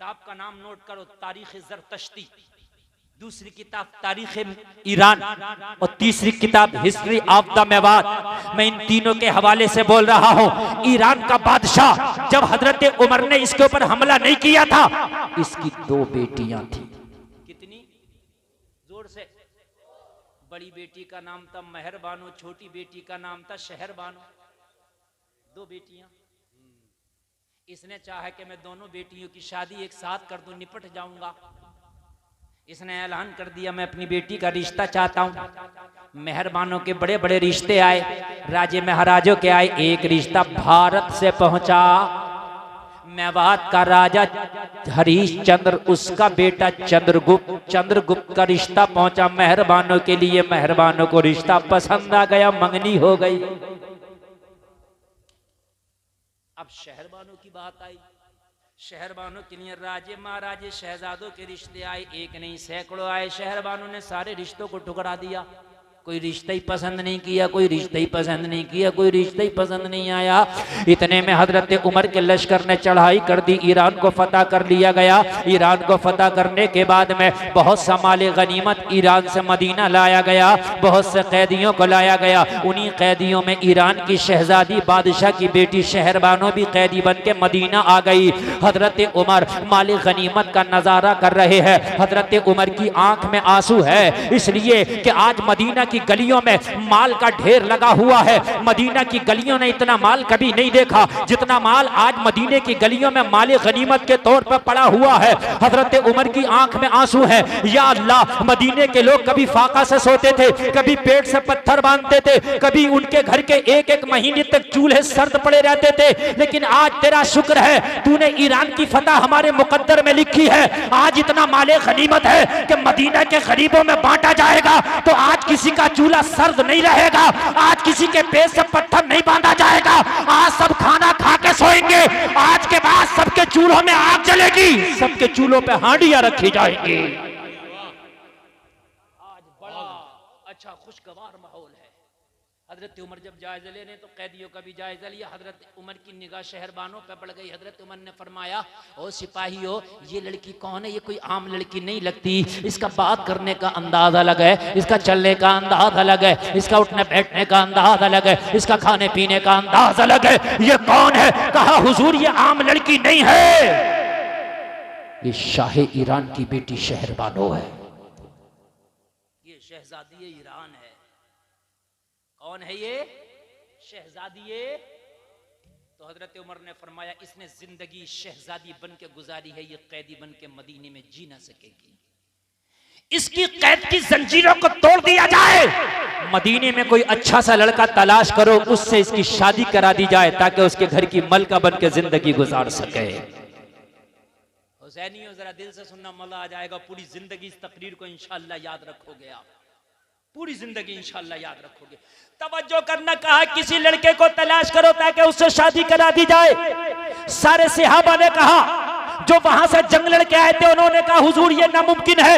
[SPEAKER 3] किताब का नाम नोट करो, तारीख ज़रतश्ती, दूसरी किताब तारीख ईरान और तीसरी किताब हिस्ट्री ऑफ द मेवात। मैं इन तीनों के हवाले से बोल रहा हूं। ईरान का बादशाह जब हजरत उमर ने इसके ऊपर हमला नहीं किया था, इसकी 2 बेटियां थी। कितनी? जोर से। बड़ी बेटी का नाम था मेहरबानो, छोटी बेटी का नाम था शहरबानो। 2 बेटियां। इसने चाहा कि मैं दोनों बेटियों की शादी एक साथ कर दूं, निपट जाऊंगा। इसने ऐलान कर दिया मैं अपनी बेटी का रिश्ता चाहता हूं। मेहरबानों के बड़े बड़े रिश्ते आए, राजे महाराजों के आए। एक रिश्ता भारत से पहुंचा, मेवात का राजा हरीश चंद्र, उसका बेटा चंद्रगुप्त का रिश्ता पहुंचा मेहरबानों के लिए। मेहरबानों को रिश्ता पसंद आ गया, मंगनी हो गई। अब शहरबानों की बात आई। शहरबानों के लिए राजे महाराजे शहजादों के रिश्ते आए, एक नहीं सैकड़ों आए। शहरबानों ने सारे रिश्तों को ठुकरा दिया। कोई रिश्ता ही पसंद नहीं किया, कोई रिश्ता ही पसंद नहीं किया, कोई रिश्ता ही पसंद नहीं आया। इतने में हजरत उमर के लश्कर ने चढ़ाई कर दी, ईरान को फतह कर लिया गया। ईरान को फतह करने के बाद में बहुत सा माले गनीमत ईरान से मदीना लाया गया, बहुत से कैदियों को लाया गया। उन्हीं कैदियों में ईरान की शहजादी बादशाह की बेटी शहरबानो भी कैदी बन के मदीना आ गई। हजरत उमर माले गनीमत का नजारा कर रहे हैं। हजरत उमर की आंख में आंसू है, इसलिए कि आज मदीना की गलियों में माल का ढेर लगा हुआ है। मदीना की गलियों ने इतना माल कभी नहीं देखा जितना माल आज मदीने की गलियों में माले गनीमत के तौर पर पड़ा हुआ है। हजरत उमर की आंख में आंसू है। या अल्लाह, मदीने के लोग कभी फाका से सोते थे, कभी पेट से पत्थर बांधते थे, कभी उनके घर के एक एक महीने तक चूल्हे सर्द पड़े रहते थे। लेकिन आज तेरा शुक्र है, तूने ईरान की फतह हमारे मुकद्दर में लिखी है। आज इतना माले गनीमत है कि मदीना के गरीबों में बांटा जाएगा। तो आज किसी का चूल्हा सर्द नहीं रहेगा, आज किसी के पेट से पत्थर नहीं बांधा जाएगा। आज सब खाना खा के सोएंगे। आज के बाद सबके चूल्हों में आग जलेगी, सबके चूल्हों पे हांडियां रखी जाएंगी। आज बड़ा अच्छा खुशगवार माहौल है। हजरत उमर जब जायजा ले रहे तो कैदियों का भी जायजा लिया। हजरत उमर की निगाह शहरबानों पर पड़ गई। हजरत उमर ने फरमाया, ओ सिपाहियों, ये लड़की कौन है? ये कोई आम लड़की नहीं लगती। इसका बात करने का अंदाज अलग है, इसका चलने का अंदाज अलग है, इसका उठने बैठने का अंदाज अलग है, इसका खाने पीने का अंदाज अलग है। ये कौन है? कहा हुजूर, ये आम लड़की नहीं है, ये शाह ईरान की बेटी शहरबानो है, ये शहजादी ईरान है। कौन है ये? शहजादी। तो हजरत उमर ने फरमाया, इसने जिंदगी शहजादी बन के गुजारी है, ये कैदी बन के मदीने में जी ना सकेगी। इसकी कैद की जंजीरों को तोड़ दिया जाए, मदीने में कोई अच्छा सा लड़का तलाश करो, उससे इसकी शादी करा दी जाए ताकि उसके घर की मलका बन के जिंदगी गुजार सके। हुसैनियों, जरा दिल से सुनना, मजा आ जाएगा। पूरी जिंदगी इस तकरीर को इंशाअल्लाह याद रखोगे आप, पूरी जिंदगी इंशाअल्लाह याद रखोगे। तवज्जो करना, कहा किसी लड़के को तलाश करो ताकि उससे शादी करा दी जाए। सारे सहाबा ने कहा, जो वहां से जंग लड़के आए थे उन्होंने कहा, हुजूर ये नामुमकिन है,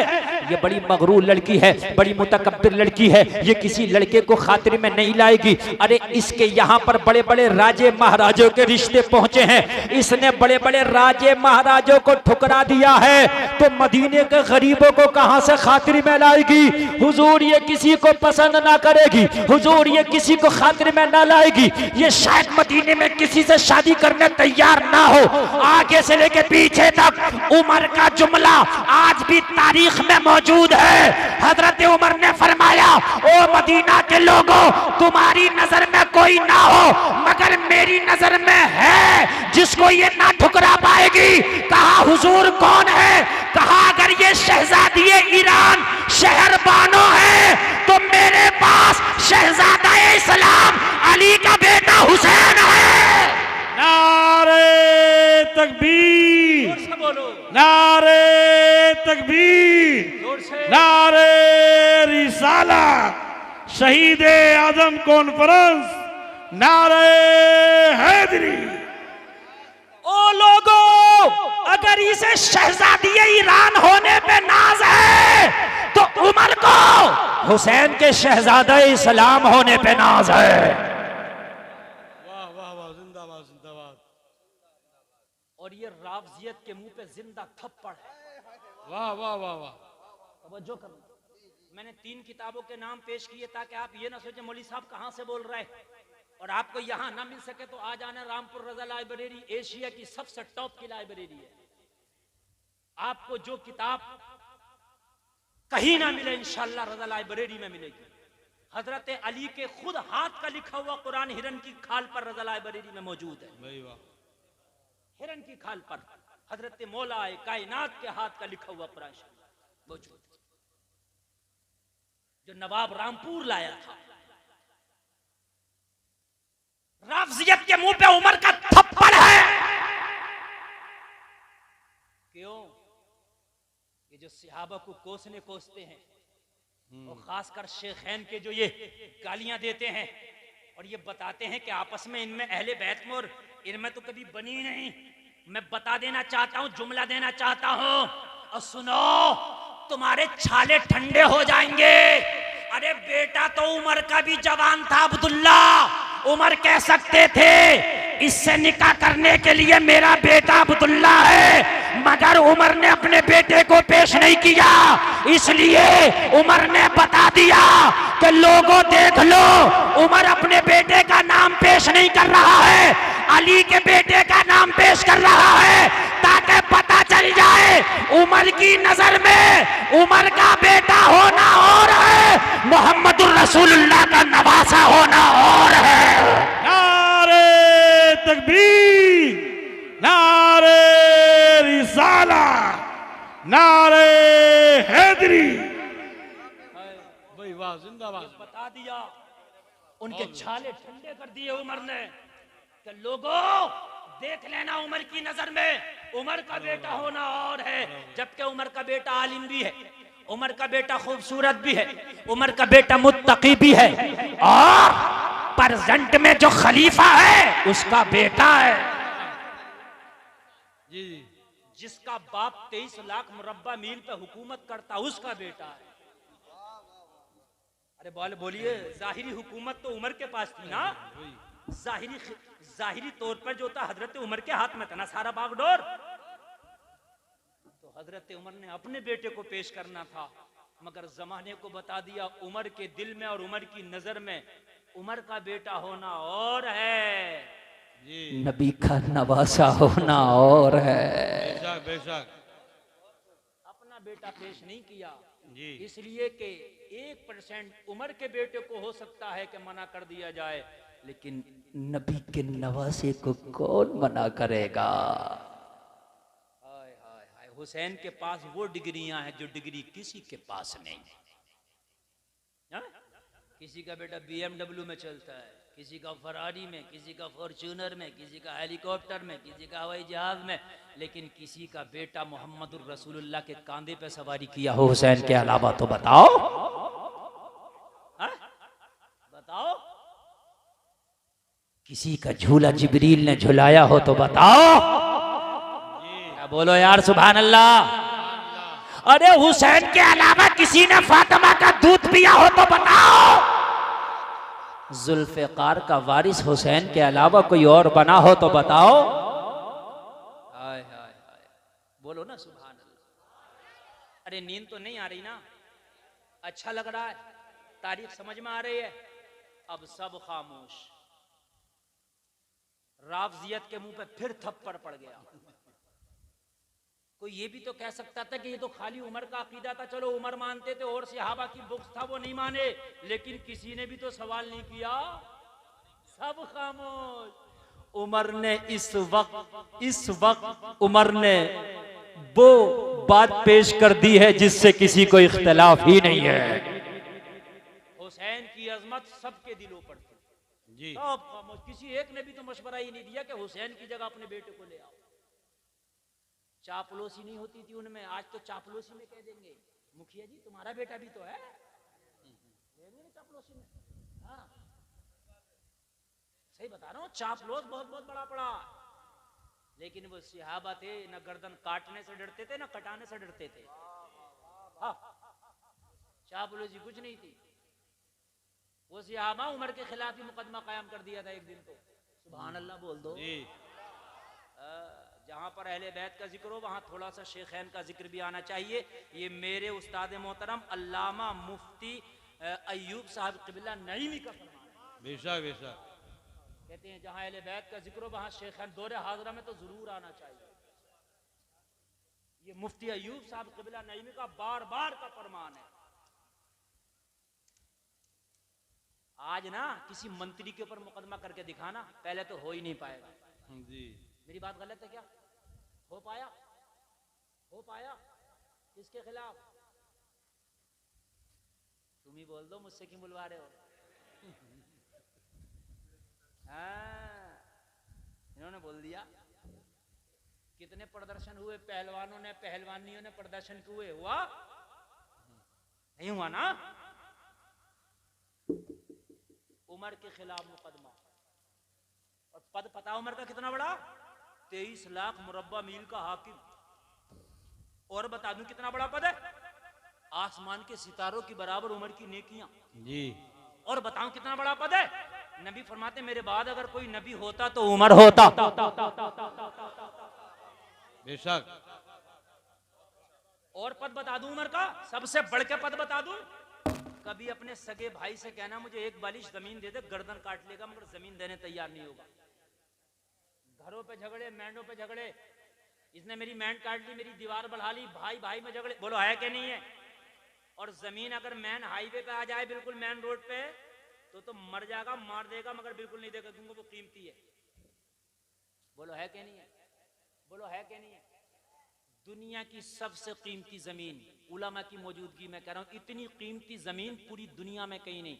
[SPEAKER 3] ये बड़ी मगरूर लड़की है, बड़ी मुतकब्बिर लड़की है, ये किसी लड़के को खातिर में नहीं लाएगी। अरे इसके यहाँ पर बड़े बड़े राजे महाराजों के रिश्ते पहुंचे हैं, इसने बड़े बड़े राजे महाराजों को ठुकरा दिया है, तो मदीने के गरीबों को कहां से खातिर में लाएगी? हुजूर ये किसी को पसंद ना करेगी, हुजूर ये किसी को खातिर में ना लाएगी, ये शायद मदीने में किसी से शादी करने तैयार ना हो। आगे से लेके पीछे तक उमर का जुमला आज भी तारीख में मौजूद है। हजरत उमर ने फरमाया, ओ मदीना के लोगों, तुम्हारी नजर में कोई ना हो मगर मेरी नजर में है जिसको ये ना ठुकरा पाएगी। कहा हुजूर कौन है? कहा अगर ये शहजादी ईरान शहरबानो है तो मेरे पास शहजादा इस्लाम अली का बेटा हुसैन है।
[SPEAKER 2] नारे तकबीर, नारे तकबीर, नारे रिसाला, शहीद आजम कॉन्फ्रेंस, नारे हैदरी।
[SPEAKER 3] ओ लोगों, अगर इसे शहजादी ईरान होने पे नाज है तो उमर को हुसैन के शहजादा इस्लाम होने पे नाज है।
[SPEAKER 2] वाह वाह वाह, जिंदाबाद जिंदाबाद।
[SPEAKER 3] और ये रावजियत के मुंह पे जिंदा थप्पड़ है।
[SPEAKER 2] वाह वाह वाह वाह।
[SPEAKER 3] तवज्जो करना, मैंने 3 किताबों के नाम पेश किए ताकि आप ये ना सोचे मौलवी साहब कहां से बोल रहे हैं, और आपको यहां ना मिल सके तो आ जाना रामपुर रजा लाइब्रेरी, एशिया की सबसे टॉप की लाइब्रेरी है। आपको जो किताब कहीं ना मिले इंशाअल्लाह रजा लाइब्रेरी में मिलेगी। हजरत अली के खुद हाथ का लिखा हुआ कुरान हिरन की खाल पर रजा लाइब्रेरी में मौजूद है।
[SPEAKER 2] भाई वाह।
[SPEAKER 3] हिरन की खाल पर हजरत मौला कायनात के हाथ का लिखा हुआ कुरान मौजूद है, जो नवाब रामपुर लाया था। रावजियत के मुंह पे उमर का थप्पड़ है। क्यों? ये जो सहाबा को कोसते हैं और खासकर शेखैन के जो ये गालियां देते हैं और ये बताते हैं कि आपस में इनमें अहले बैत में और इनमें तो कभी बनी नहीं। मैं बता देना चाहता हूं, जुमला देना चाहता हूं, और सुनो, तुम्हारे छाले ठंडे हो जाएंगे। अरे बेटा तो उमर का भी जवान था अब्दुल्ला। उमर कह सकते थे इससे निकाह करने के लिए मेरा बेटा अब्दुल्ला है, मगर उमर ने अपने बेटे को पेश नहीं किया। इसलिए उमर ने बता दिया कि लोगों देख लो, उमर अपने बेटे का नाम पेश नहीं कर रहा है, अली के बेटे का नाम पेश कर रहा है, ताकि पता चल जाए उमर की नजर में उमर का बेटा होना और है, मोहम्मदुर रसूलुल्लाह का नवासा होना और है।
[SPEAKER 2] नारे तकबीर, नारे रिसाला, नारे हैदरी। भाई वाह, जिंदाबाद।
[SPEAKER 3] बता दिया, उनके छाले ठंडे कर दिए उमर ने कि लोगों देख लेना उमर की नजर में उमर का बेटा होना और है। जबकि उमर का बेटा आलिम भी है, उमर का बेटा खूबसूरत भी है, उमर का बेटा मुत्तकी भी है, और प्रेजेंट में जो खलीफा है उसका बेटा है।
[SPEAKER 2] जी।
[SPEAKER 3] जिसका बाप 23 लाख मुरब्बा मील पे हुकूमत करता उसका बेटा है। अरे बोलिए, जाहिरी हुकूमत तो उमर के पास थी ना, जाहिरी तौर पर जो था हजरत उमर के हाथ में था ना सारा बागडोर। तो हजरत उमर ने अपने बेटे को पेश करना था, मगर जमाने को बता दिया उमर के दिल में और उमर की नजर में उमर का बेटा होना और है, नबी का नवासा होना और है।
[SPEAKER 2] बेशक बेशक।
[SPEAKER 3] अपना बेटा पेश नहीं किया
[SPEAKER 2] जी।
[SPEAKER 3] इसलिए कि 1% उमर के बेटे को हो सकता है कि मना कर दिया जाए, लेकिन नबी के नवासे को कौन मना करेगा। हाय हाय हाय, हुसैन के पास वो डिग्रियां हैं जो डिग्री किसी के पास नहीं है। किसी का बेटा BMW में चलता है, किसी का फरारी में, किसी का फॉर्च्यूनर में, किसी का हेलीकॉप्टर में, किसी का हवाई जहाज में, लेकिन किसी का बेटा मोहम्मदुर रसूलुल्लाह के कांधे पे सवारी किया हो हुसैन के अलावा तो बताओ। बताओ, किसी का झूला जिब्रील ने झुलाया हो तो बताओ। क्या बोलो यार, सुभान अल्लाह। अरे हुसैन के अलावा किसी ने फातिमा का दूध पिया हो तो बताओ। जुल्फिकार का वारिस हुसैन के अलावा कोई और बना हो तो बताओ। हाय हाय हाय, बोलो ना सुभान अल्लाह। अरे नींद तो नहीं आ रही ना, अच्छा लग रहा है, तारीख समझ में आ रही है। अब सब खामोश। रावजियत के मुंह पे फिर थप्पड़ पड़ गया। कोई ये भी तो कह सकता था कि ये तो खाली उमर का अकीदा था, चलो उमर मानते थे और सहाबा की बुक्स था वो नहीं माने, लेकिन किसी ने भी तो सवाल नहीं किया, सब खामोश। उमर ने इस वक्त उमर ने वो बात पेश कर दी है जिससे किसी को इख्तिलाफ ही नहीं है। हुसैन की अजमत सबके दिलों पर थी जी। सब खामोश, किसी एक ने भी तो मशवरा ही नहीं दिया कि हुसैन की जगह अपने बेटे को ले आओ। चापलूसी नहीं होती थी उनमें, आज तो चापलूसी में कह देंगे मुखिया जी तुम्हारा बेटा भी तो है, चापलूसी में। हाँ सही बता रहा हूँ, चापलूस बहुत बहुत बड़ा पड़ा। लेकिन वो सहाबा थे, न गर्दन काटने से डरते थे न कटाने से डरते थे। हाँ चापलूसी कुछ नहीं थी। वो सहाबा उमर के खिलाफ ही मुकदमा कायम कर दिया था एक दिन तो। सुभान अल्लाह बोल दो। जहां पर अहले बैत का जिक्र हो वहां थोड़ा सा शेखैन का जिक्र भी आना चाहिए। ये मेरे उस्ताद मोहतरम अल्लामा मुफ्ती अय्यूब साहब क़िबला नईमी का फरमान है।
[SPEAKER 2] बेशक बेशक।
[SPEAKER 3] कहते हैं जहां अहले बैत का जिक्र हो वहां शेखैन दौरे हाजरा में तो जरूर आना चाहिए। ये मुफ्ती अय्यूब साहब क़िबला नईमी का बार बार का फरमान है। आज ना किसी मंत्री के ऊपर मुकदमा करके दिखाना, पहले तो हो ही नहीं पाएगा
[SPEAKER 2] जी।
[SPEAKER 3] मेरी बात गलत है क्या? हो पाया? हो पाया? किसके खिलाफ? तुम ही बोल दो, मुझसे क्यों बुलवा रहे हो? हाँ, इन्होंने बोल दिया। कितने प्रदर्शन हुए पहलवानों ने, पहलवानियों ने प्रदर्शन हुए, हुआ नहीं हुआ ना? उमर के खिलाफ मुकदमा, और पद पता उमर का कितना बड़ा? 23 लाख मुरब्बा मील का हाकिम। और बता दूं कितना बड़ा पद है? आसमान के सितारों की बराबर उमर की नेकियां
[SPEAKER 2] जी।
[SPEAKER 3] और बताऊं कितना बड़ा पद है? नबी फरमाते मेरे बाद अगर कोई नबी होता तो उमर होता।
[SPEAKER 2] बेशक।
[SPEAKER 3] और पद बता दूं उमर का, सबसे बढ़ के पद बता दूं। कभी अपने सगे भाई से कहना मुझे एक बालिश जमीन दे दे, गर्दन काट लेगा मगर जमीन देने तैयार नहीं होगा। घरों पे झगड़े, मैंडों पे झगड़े, इसने मेरी मैंड काट ली, मेरी दीवार बढ़ा ली, भाई भाई में झगड़े, बोलो है कि नहीं है? और जमीन अगर मैन हाईवे पे आ जाए, बिल्कुल मैन रोड पे, तो मर जाएगा, मार देगा, मगर बिल्कुल नहीं देगा, क्योंकि वो कीमती है। बोलो है कि नहीं है? बोलो है कि नहीं है? दुनिया की सबसे कीमती जमीन, उलमा की मौजूदगी में कह रहा हूं, इतनी कीमती जमीन पूरी दुनिया में कहीं नहीं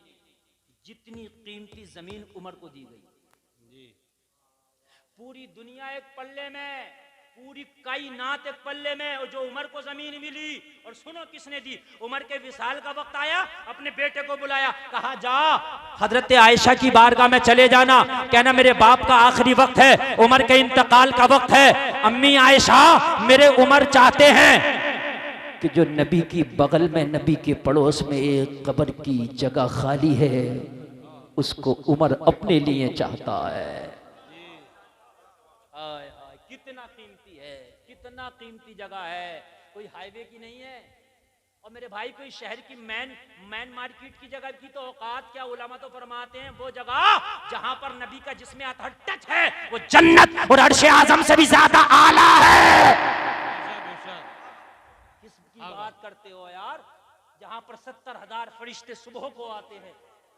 [SPEAKER 3] जितनी कीमती जमीन उमर को दी गई
[SPEAKER 2] जी।
[SPEAKER 3] पूरी दुनिया एक पल्ले में, पूरी कायनात एक पल्ले में, और जो उमर को जमीन मिली। और सुनो किसने दी? उमर के विसाल का वक्त आया, अपने बेटे को बुलाया, कहा जा हजरत आयशा की बारगाह में चले जाना, कहना मेरे बाप का आखिरी वक्त है, उमर के इंतकाल का वक्त है। अम्मी आयशा, मेरे उमर चाहते हैं कि जो नबी की बगल में, नबी के पड़ोस में एक कब्र की जगह खाली है, उसको उमर अपने लिए चाहता है। कितना कीमती है, कितना कीमती जगह है, कोई हाईवे की नहीं है। और मेरे भाई कोई शहर की मैन मार्केट की जगह की तो औकात क्या? उलमा तो फरमाते हैं वो जगह जहां पर नबी का जिस्म अतहर टच है, वो जन्नत और अर्श आजम से भी ज्यादा आला है। किसकी बात करते हो यार? जहां पर 70,000 फरिश्ते सुबह को आते हैं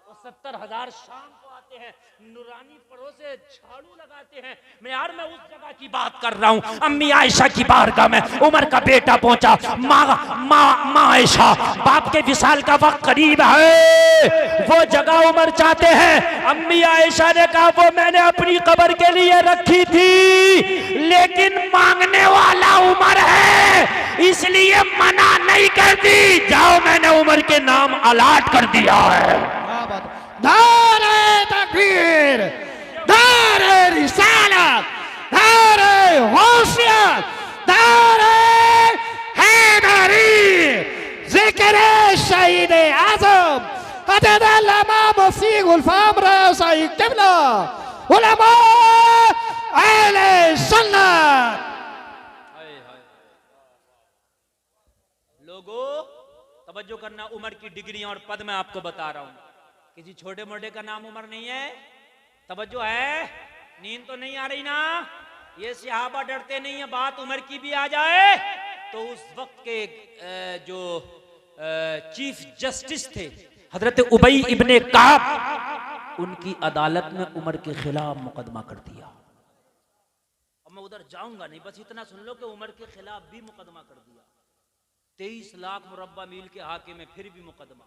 [SPEAKER 3] और 70,000 शाम को आते हैं, नूरानी परों से झाड़ू लगाते हैं। मैं उस जगह की बात कर रहा हूँ। अम्मी आयशा की बारगाह में उमर का बेटा पहुंचा। माँ आयशा, बाप के विसाल का वक्त करीब है, वो जगह उमर चाहते हैं। अम्मी आयशा ने कहा वो मैंने अपनी कब्र के लिए रखी थी, लेकिन मांगने वाला उमर है, इसलिए मना नहीं कर दी। जाओ, मैंने उमर के नाम अलाट कर दिया है।
[SPEAKER 4] नारे तकबीर, नारे रिसालत, नारे होशियत, नारे हैदरी, जिक्र शहीद आजम हजरत अल्लामा मुफ्ती गुलफाम रज़ाई क़िबला, उलमा अहले सुन्नत।
[SPEAKER 3] लोगों तवज्जो करना, उमर की डिग्रियां और पद मैं आपको बता रहा हूं। किसी छोटे मोटे का नाम उमर नहीं है। तवज्जो है? नींद तो नहीं आ रही ना? ये सहाबा डरते नहीं है, बात उमर की भी आ जाए तो उस वक्त के जो चीफ जस्टिस थे हजरत उबई इब्ने काब, उनकी अदालत में उमर के खिलाफ मुकदमा कर दिया। अब मैं उधर जाऊंगा नहीं, बस इतना सुन लो कि उमर के खिलाफ भी मुकदमा कर दिया। 23 लाख मुरब्बा मील के हाके में फिर भी मुकदमा।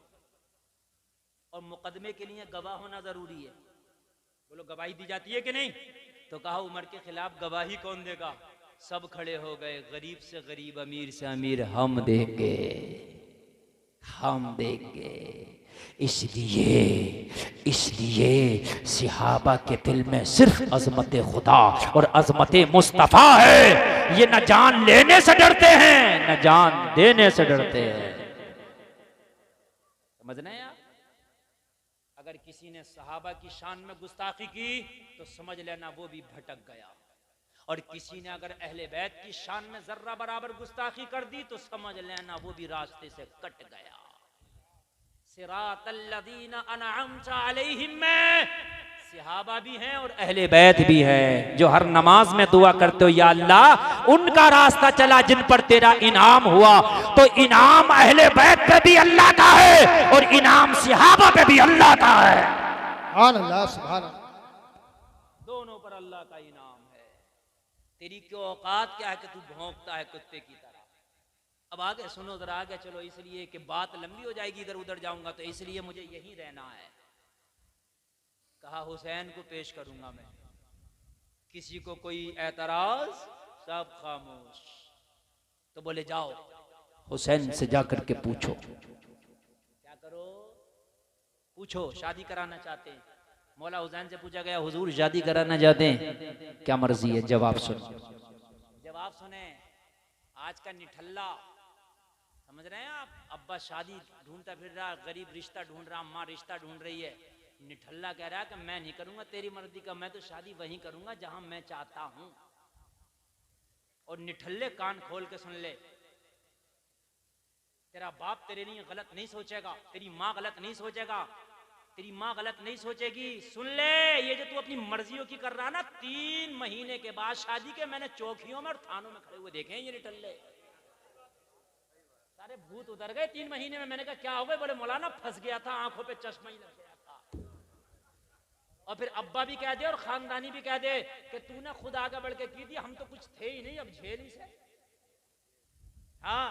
[SPEAKER 3] और मुकदमे के लिए गवाह होना जरूरी है। बोलो गवाही दी जाती है कि नहीं? तो कहा उमर के खिलाफ गवाही कौन देगा? सब खड़े हो गए, गरीब से गरीब, अमीर से अमीर, हम देंगे, हम देंगे। इसलिए सहाबा के दिल में सिर्फ अजमत खुदा और अजमत मुस्तफा है। ये न जान लेने से डरते हैं, न जान देने से डरते हैं। समझना यार? अगर किसी ने सहाबा की शान में गुस्ताखी की तो समझ लेना वो भी भटक गया। और किसी ने अगर अहले बैत की शान में जर्रा बराबर गुस्ताखी कर दी तो समझ लेना वो भी रास्ते से कट गया। सिरातल्लज़ीना अनअमता अलैहिम में सहाबा भी हैं और अहले बैत भी हैं, जो हर नमाज में दुआ करते हो या अल्लाह उनका रास्ता चला जिन पर तेरा इनाम हुआ। तो इनाम अहले बैत पे भी अल्लाह का है और इनाम सहाबा पे भी अल्लाह का है।
[SPEAKER 4] सुभान अल्लाह, सुभान अल्लाह।
[SPEAKER 3] दोनों पर अल्लाह का इनाम है। तेरी क्यों औकात क्या है कि तू भौंकता है कुत्ते की तरह। अब आगे सुनो जरा, आगे चलो, इसलिए कि बात लंबी हो जाएगी, इधर उधर जाऊंगा तो इसलिए मुझे यही रहना है। कहा हुसैन को पेश करूंगा मैं, किसी को कोई एतराज, सब खामोश। तो बोले जाओ हुसैन से जाकर के पूछो। क्या करो? पूछो, शादी कराना चाहते हैं। मौला हुसैन से पूछा गया, हुजूर शादी कराना चाहते हैं, क्या मर्जी है? जवाब सुनो। जवाब सुने। आज का निठल्ला समझ रहे हैं आप? अब्बा शादी ढूंढता फिर रहा, गरीब रिश्ता ढूंढ रहा, माँ रिश्ता ढूंढ रही है। निठल्ला कह रहा है कि मैं नहीं करूंगा तेरी मर्जी का, मैं तो शादी वहीं करूंगा जहां मैं चाहता हूं। और निठल्ले कान खोल के सुन ले, तेरा बाप तेरे लिए गलत नहीं सोचेगा, तेरी माँ गलत नहीं सोचेगा, तेरी माँ गलत नहीं सोचेगी। सुन ले, ये जो तू अपनी मर्जियों की कर रहा ना, 3 महीने के बाद शादी के मैंने चौकियों में और थानों में खड़े हुए देखे हैं ये निठल्ले। सारे भूत उतर गए 3 महीने में। मैंने कहा क्या हो गए? बोले मौलाना फंस गया था, आंखों पे चश्मा ही लग गया था। और फिर अब्बा भी कह दे और खानदानी भी कह दे कि तूने खुद आगे बढ़ के की थी, हम तो कुछ थे ही नहीं, अब झेल ही से। हाँ,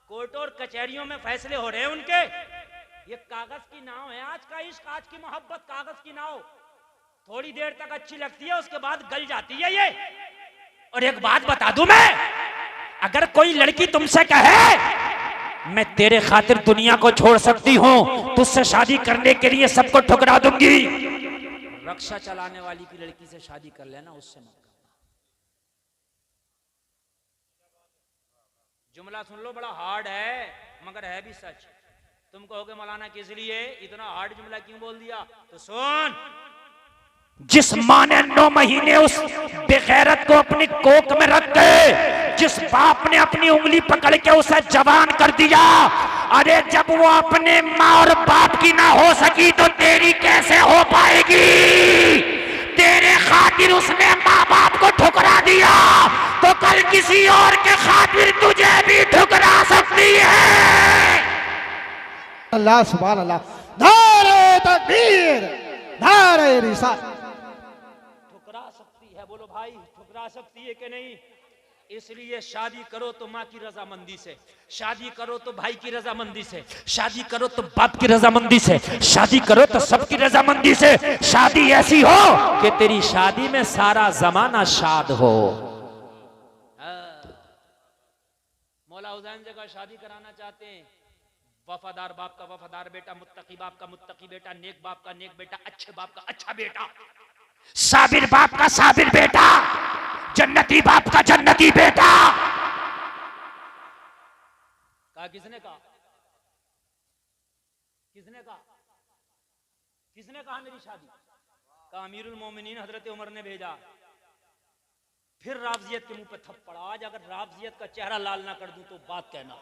[SPEAKER 3] कोर्ट और कचहरियों में फैसले हो रहे हैं उनके। ये कागज की नाव है आज का इश्क, आज की मोहब्बत कागज की नाव। थोड़ी देर तक अच्छी लगती है, उसके बाद गल जाती है ये। और एक बात बता दूं मैं, अगर कोई लड़की तुमसे कहे मैं तेरे खातिर दुनिया को छोड़ सकती हूं, तुझसे शादी करने के लिए सबको ठुकरा दूंगी, रक्षा चलाने वाली की लड़की से शादी कर लेना, उससे मत करना। जुमला सुन लो, बड़ा हार्ड है मगर है भी सच। तुम कहोगे मौलाना किस लिए इतना हार्ड जुमला क्यों बोल दिया? तो सुन, जिस माँ ने 9 महीने उस बेगैरत को अपनी कोख में रख के, जिस बाप ने अपनी उंगली पकड़ के उसे जवान कर दिया, अरे जब वो अपने माँ और बाप की ना हो सकी तो तेरी कैसे हो पाएगी? तेरे खातिर उसने माँ बाप को ठुकरा दिया तो कल किसी और के खातिर तुझे भी ठुकरा सकती है।
[SPEAKER 4] अल्लाह, सुभान अल्लाह। नारे तकबीर, नारे रिसालत।
[SPEAKER 3] ठुकरा सकती है, बोलो भाई, ठुकरा सकती है कि नहीं? इसलिए शादी करो तो माँ की रजामंदी से, शादी करो तो भाई की रजामंदी से, शादी करो तो बाप की रजामंदी से, शादी करो तो सबकी रजामंदी से। शादी ऐसी हो कि तेरी शादी में सारा जमाना शाद हो। मौला हुसैन जगह शादी कराना चाहते हैं, वफादार बाप का वफादार बेटा, मुत्तकी बाप का मुत्तकी बेटा, नेक बाप का नेक बेटा, अच्छे बाप का अच्छा बेटा, साबिर बाप का साबिर बेटा, जन्नती बाप का जन्नती बेटा। कहा किसने कहा? किसने कहा? किसने कहा मेरी शादी? कहा अमीरुल मोमिनीन हजरत उमर ने भेजा। फिर राफजियत के मुंह पे थप्पड़। आज अगर राफजियत का चेहरा लाल ना कर दूं तो बात कहना।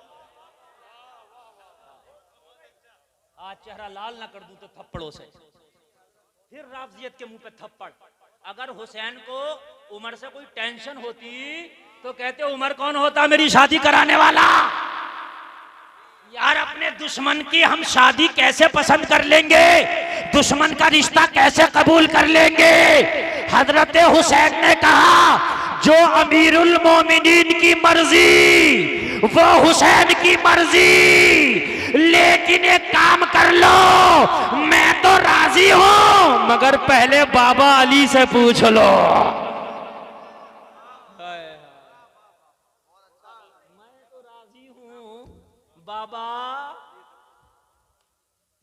[SPEAKER 3] आज चेहरा लाल ना कर दूं तो थप्पड़ों से। फिर राफजियत के मुंह पे थप्पड़। अगर हुसैन को उमर से कोई टेंशन होती तो कहते उमर कौन होता मेरी शादी कराने वाला? यार अपने दुश्मन की हम शादी कैसे पसंद कर लेंगे? दुश्मन का रिश्ता कैसे कबूल कर लेंगे? हजरत हुसैन ने कहा जो अमीरुल मोमिनीन की मर्जी वो हुसैन की मर्जी, लेकिन एक काम कर लो, मैं तो राजी हूं मगर पहले बाबा अली से पूछ लो। मैं तो राजी हूं बाबा।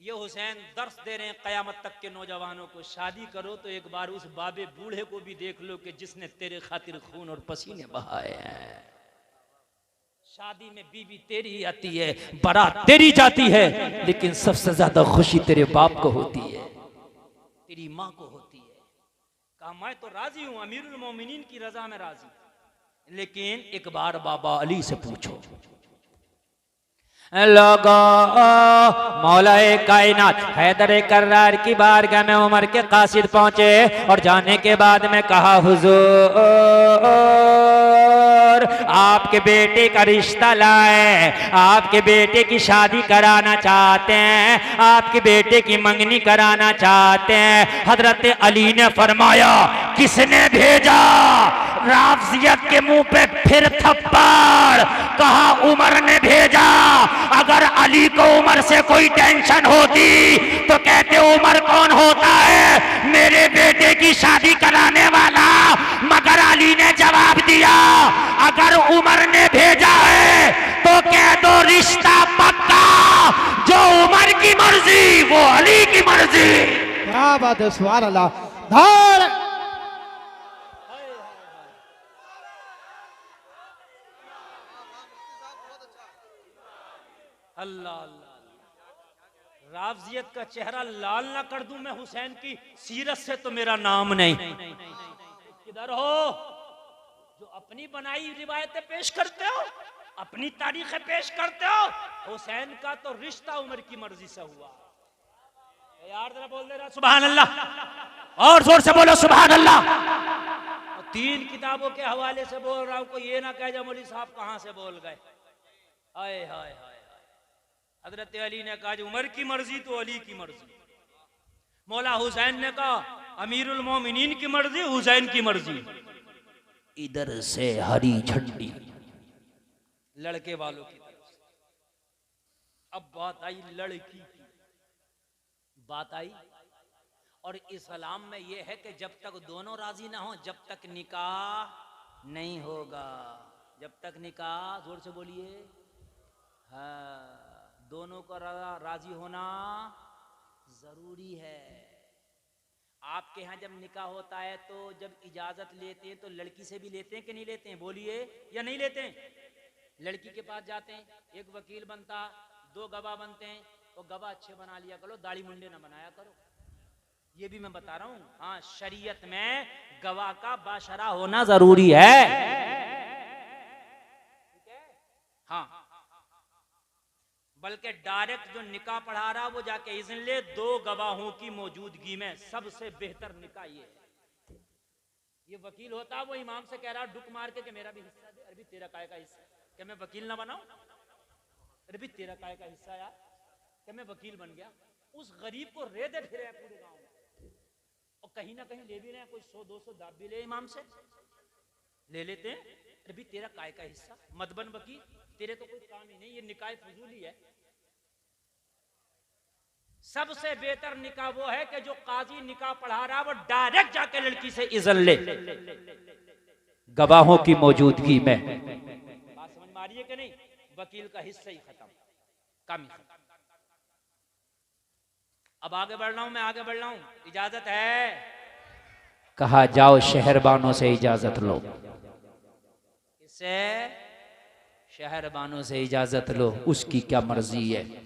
[SPEAKER 3] ये हुसैन दर्श दे रहे हैं कयामत तक के नौजवानों को, शादी करो तो एक बार उस बाबे बूढ़े को भी देख लो कि जिसने तेरे खातिर खून और पसीने बहाए हैं। शादी में बीवी तेरी ही आती है, बारात तेरी जाती है, लेकिन सबसे ज्यादा खुशी तेरे बाप को होती है, तेरी माँ को होती है। कहा मैं तो राजी हूं, अमीरुल मोमिनीन की रजा में राजी, लेकिन एक बार बाबा अली से पूछो।
[SPEAKER 1] लोगो मौलाए कायनात हैदर कर्रार की बारगाह में उमर के कासिद पहुंचे और जाने के बाद में कहा हुजूर आपके बेटे का रिश्ता लाए, आपके बेटे की शादी कराना चाहते हैं, आपके बेटे की मंगनी कराना चाहते हैं। हजरत अली ने फरमाया किसने भेजा? राफजियत के मुंह पे फिर थप्पड़। कहा उमर ने भेजा। अगर अली को उमर से कोई टेंशन होती तो कहते उमर कौन होता है? मेरे बेटे की शादी कराने वाला। मगर अली ने जवाब दिया अगर उमर ने भेजा है तो कह दो रिश्ता पक्का, जो उमर की मर्जी वो अली की मर्जी।
[SPEAKER 4] क्या बात है, सुभान अल्लाह। नारे
[SPEAKER 3] अल्लाह अल्लाह, राफजियत का चेहरा लाल ना कर दूं मैं हुसैन की सीरत से तो मेरा नाम नहीं। किधर हो जो अपनी बनाई रिवायतें पेश करते हो, अपनी तारीखें पेश करते हो? हुसैन का तो रिश्ता उमर की मर्जी से हुआ। यार जरा बोल दे रहा सुभान अल्लाह, और जोर से बोलो सुभान अल्लाह। 3 किताबों के हवाले से बोल रहा हूं, कोई ये ना कहे मौलवी साहब कहां से बोल गए। हाय हाय हाय, हजरत अली ने कहा उमर की मर्जी तो अली की मर्जी। मौला हुसैन ने कहा अमीरुल मोमिनीन की मर्जी हुसैन की मर्जी।
[SPEAKER 1] इधर से हरी झंडी
[SPEAKER 3] लड़के वालों की तरफ से। अब बात आई लड़की की, बात आई, और इस्लाम में यह है कि जब तक दोनों राजी ना हो जब तक निकाह नहीं होगा। जब तक निकाह, जोर से बोलिए, हाँ, दोनों का राजी होना जरूरी है। आपके यहाँ जब निकाह होता है तो जब इजाजत लेते हैं तो लड़की से भी लेते हैं कि नहीं लेते हैं? बोलिए, या नहीं लेते हैं? लड़की के पास जाते हैं, एक वकील बनता, 2 गवाह बनते हैं, और गवाह अच्छे बना लिया करो, दाढ़ी मुंडे ना बनाया करो। ये भी मैं बता रहा हूँ, हाँ, शरीयत में गवाह का बाशरा होना जरूरी है। ठीक है? हाँ, बल्कि डायरेक्ट जो निकाह पढ़ा रहा वो जाके इज़्न ले 2 गवाहों की मौजूदगी में। सबसे बेहतर निकाह ये है। ये वकील होता वो इमाम से कह रहा डुक मार के कि मेरा भी हिस्सा दे। अरे भी तेरा काय का हिस्सा? क्या मैं वकील ना बनाऊं? अरे भी तेरा काय का हिस्सा यार? क्या मैं वकील बन गया? उस गरीब को रेदे फिरे हैं पूरे गांव में, और कहीं ना कहीं ले भी रहे हैं, कोई 100-200 दाब भी ले इमाम से ले लेते हैं। अरे भी तेरा काय का हिस्सा? मत बन वकील, तेरे तो कोई काम ही नहीं, ये निकाह फजूली है। सबसे बेहतर निकाह वो है कि जो काजी निकाह पढ़ा रहा वो डायरेक्ट जाके लड़की से इज़्न ले,
[SPEAKER 1] गवाहों की मौजूदगी में।
[SPEAKER 3] बात समझ में आ रही है कि नहीं? वकील का हिस्सा ही खत्म, काम ही खत्म। अब आगे बढ़ रहा हूं मैं, आगे बढ़ रहा हूं, इजाजत है?
[SPEAKER 1] कहा जाओ शहरबानों से इजाजत लो।
[SPEAKER 3] इससे
[SPEAKER 1] शहरबानों से इजाजत लो, उसकी क्या मर्जी है।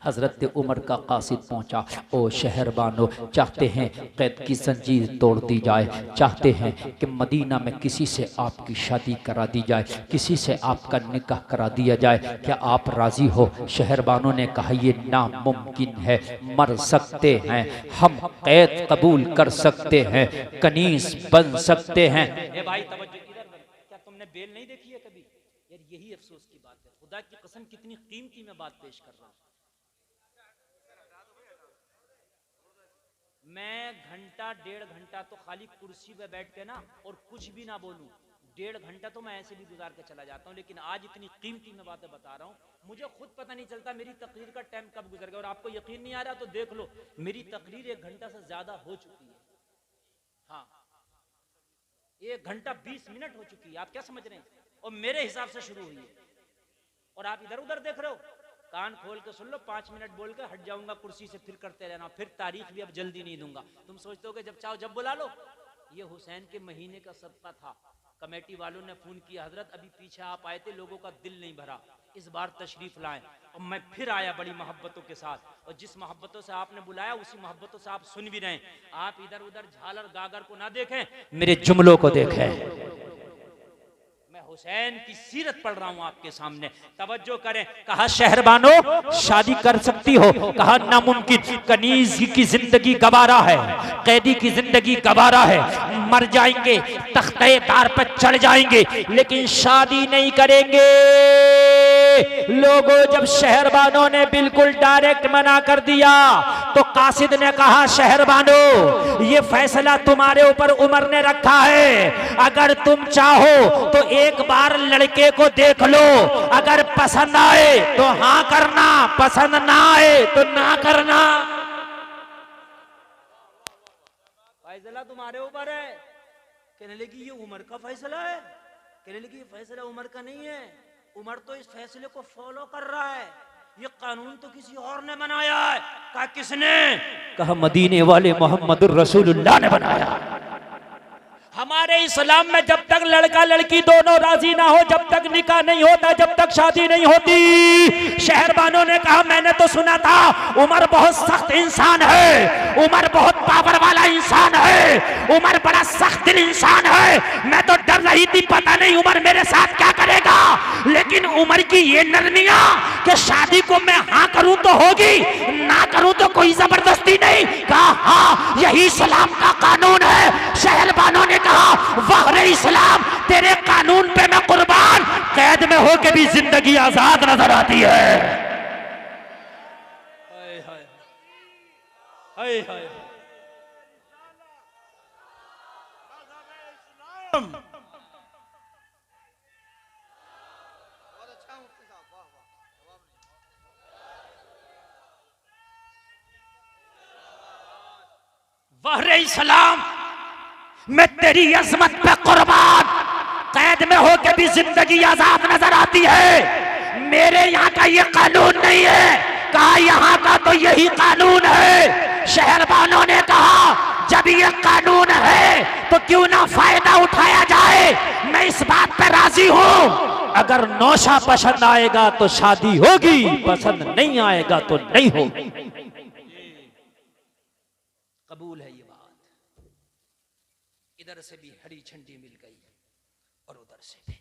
[SPEAKER 1] हजरत उमर का कासिद पहुंचा। ओ शहरबानो, चाहते हैं कैद की जंजीर तोड़ दी जाए, चाहते हैं कि मदीना में किसी से आपकी शादी करा दी जाए, किसी से आपका निकाह करा दिया जाए, क्या आप राजी हो? शहरबानों ने कहा ये नामुमकिन है, मर सकते हैं हम, कैद कबूल कर सकते हैं, कनीस बन सकते हैं।
[SPEAKER 3] ए भाई तवज्जो इधर, क्या तुमने बेल नहीं देखी है कभी? यार यही अफसोस की बात है, खुदा की कसम कितनी कीमती मैं बात पेश कर रहा हूं। मैं घंटा 1.5 घंटा तो खाली कुर्सी पे बैठ के ना और कुछ भी ना बोलूं, 1.5 घंटा तो मैं ऐसे भी गुजार के चला जाता हूं, लेकिन आज इतनी कीमती मैं बातें बता रहा हूं, मुझे खुद पता नहीं चलता मेरी तकरीर का टाइम कब गुजर गया। और आपको यकीन नहीं आ रहा तो देख लो, मेरी तकरीर 1 घंटा से ज्यादा हो चुकी है। हाँ, 1 घंटा 20 मिनट हो चुकी है। आप क्या समझ रहे हैं? और मेरे हिसाब से शुरू हुई है, और आप इधर उधर देख रहे हो। कान खोल के सुन लो, 5 मिनट बोल के हट जाऊंगा कुर्सी से, फिर करते रहना, फिर तारीख भी अब जल्दी नहीं दूंगा। तुम सोचते हो कि जब चाहो जब बुला लो। ये हुसैन के महीने का सदका था, कमेटी वालों ने फोन किया, हजरत अभी पीछे आप आए थे, लोगों का दिल नहीं भरा, इस बार तशरीफ लाएं। और मैं फिर आया बड़ी मोहब्बतों के साथ, और जिस मोहब्बतों से आपने बुलाया उसी मोहब्बतों से आप सुन भी रहे हैं। आप इधर उधर झालर गागर को ना देखें, मेरे जुमलों को देखें। मैं हुसैन की सीरत पढ़ रहा हूं आपके सामने, तवज्जो करें। कहा शहरबानो शादी कर सकती हो, कहा नामुमकिन, कनीज की जिंदगी गवारा है, कैदी की जिंदगी गवारा है, मर जाएंगे, तख्ते तार पर चढ़ जाएंगे, लेकिन शादी नहीं करेंगे। लोगों जब शहरबानों ने बिल्कुल डायरेक्ट मना कर दिया तो कासिद ने कहा शहरबानो ये फैसला तुम्हारे ऊपर उमर ने रखा है, अगर तुम चाहो तो एक बार लड़के को देख लो, अगर पसंद आए तो हाँ करना, पसंद ना आए तो ना करना। फैसला तुम्हारे ऊपर है। कहने लगी ये उमर का फैसला है, कहने लगी ये फैसला उमर का नहीं है, उमर तो इस फैसले को फॉलो कर रहा है, ये कानून तो किसी और ने बनाया है। कहा किसने? कहा मदीने वाले मोहम्मदुर रसूलुल्लाह ने बनाया। हमारे इस्लाम में जब तक लड़का लड़की दोनों राजी ना हो, जब तक निकाह नहीं होता, जब तक शादी नहीं होती। शहरबानों ने कहा मैंने तो सुना था उमर बहुत सख्त इंसान है, उमर बहुत पावर वाला इंसान है, उमर बड़ा सख्त दिल इंसान है, मैं तो डर रही थी पता नहीं उमर मेरे साथ क्या करेगा, लेकिन उमर की ये नरमियां कि शादी को मैं हाँ करूं तो होगी, ना करूं तो कोई जबरदस्ती नहीं। कहा हाँ यही इस्लाम का कानून है। शहरबानों ने कहा वाह रे इस्लाम, तेरे कानून पे मैं कुर्बान, कैद में होके भी जिंदगी आजाद नजर आती है। हाय हाय हाय हाय। वाह रे इस्लाम, मैं तेरी अजमत पे कुर्बान, कैद में होकर भी जिंदगी आजाद नजर आती है। मेरे यहाँ का ये कानून नहीं है। कहा यहाँ का तो यही कानून है। शहरबानों ने कहा जब ये कानून है तो क्यों ना फायदा उठाया जाए, मैं इस बात पे राजी हूँ। अगर नौशा पसंद आएगा तो शादी होगी, पसंद नहीं आएगा तो नहीं होगी। कबूल है ये बात। इधर से भी हरी झंडी मिल गई और उधर से भी।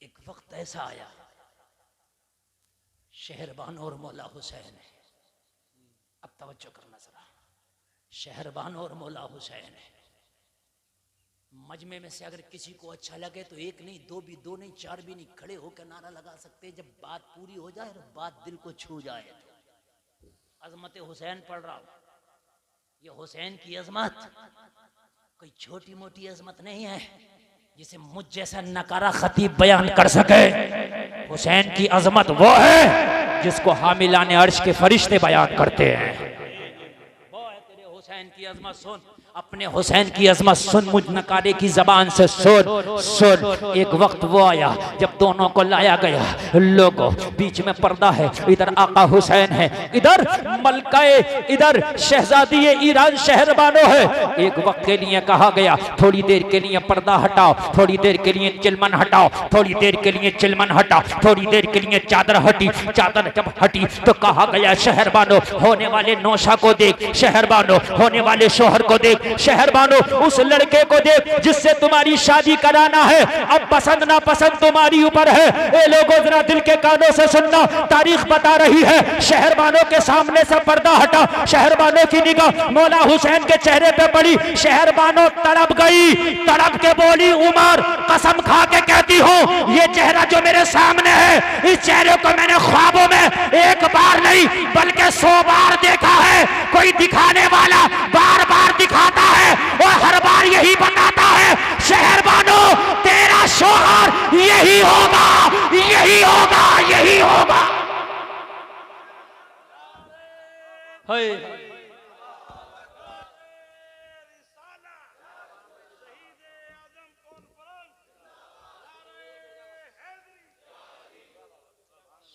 [SPEAKER 3] एक वक्त ऐसा आया शहरबान और मौला हुसैन है। अब तवज्जो करना जरा, शहरबान और मौला हुसैन है। मजमे में से अगर किसी को अच्छा लगे तो एक नहीं, दो भी, दो नहीं, चार भी नहीं, खड़े होकर नारा लगा सकते जब बात पूरी हो जाए और बात दिल को छू जाए। अजमत हुसैन पढ़ रहा हूं। ये हुसैन की अजमत कोई छोटी मोटी अजमत नहीं है जिसे मुझ जैसा नकारा खतीब बयान कर सके। हुसैन की अजमत वो है जिसको हामिलाने अर्श के फरिश्ते बयान करते हैं। वो है तेरे हुसैन की अजमत। सुन अपने हुसैन की अजमत, सुन मुझ नकारे की जबान से सुन सुन। एक वक्त वो आया जब दोनों को लाया गया। लोगों बीच में पर्दा है, इधर आका हुसैन है, इधर मलकाए, इधर शहजादी ईरान शहरबानो है। एक वक्त के लिए कहा गया थोड़ी देर के लिए पर्दा हटाओ, थोड़ी देर के लिए चिलमन हटाओ, थोड़ी देर के लिए चिलमन हटाओ, थोड़ी देर के लिए चादर हटी। चादर जब हटी तो कहा गया शहरबानो होने वाले नौशा को देख, शहरबानो होने वाले शोहर को देख, शहरबानो उस लड़के को देख जिससे तुम्हारी शादी कराना है। अब पसंद ना पसंद तुम्हारी ऊपर है। ए लोगों जरा दिल के कानों से सुनना, तारीख बता रही है। शहरबानो के सामने से पर्दा हटा, शहरबानो की निगाह मौला हुसैन के चेहरे पे पड़ी। शहरबानो तड़प गई, तड़प के बोली उमर कसम खा के कहती हूँ ये चेहरा जो मेरे सामने है, इस चेहरे को मैंने ख्वाबों में एक बार नहीं बल्कि 100 बार देखा है। कोई दिखाने वाला बार बार दिखाता है और हर बार यही बताता है शहरबानो तेरा शौहर यही होगा, यही होगा, यही होगा।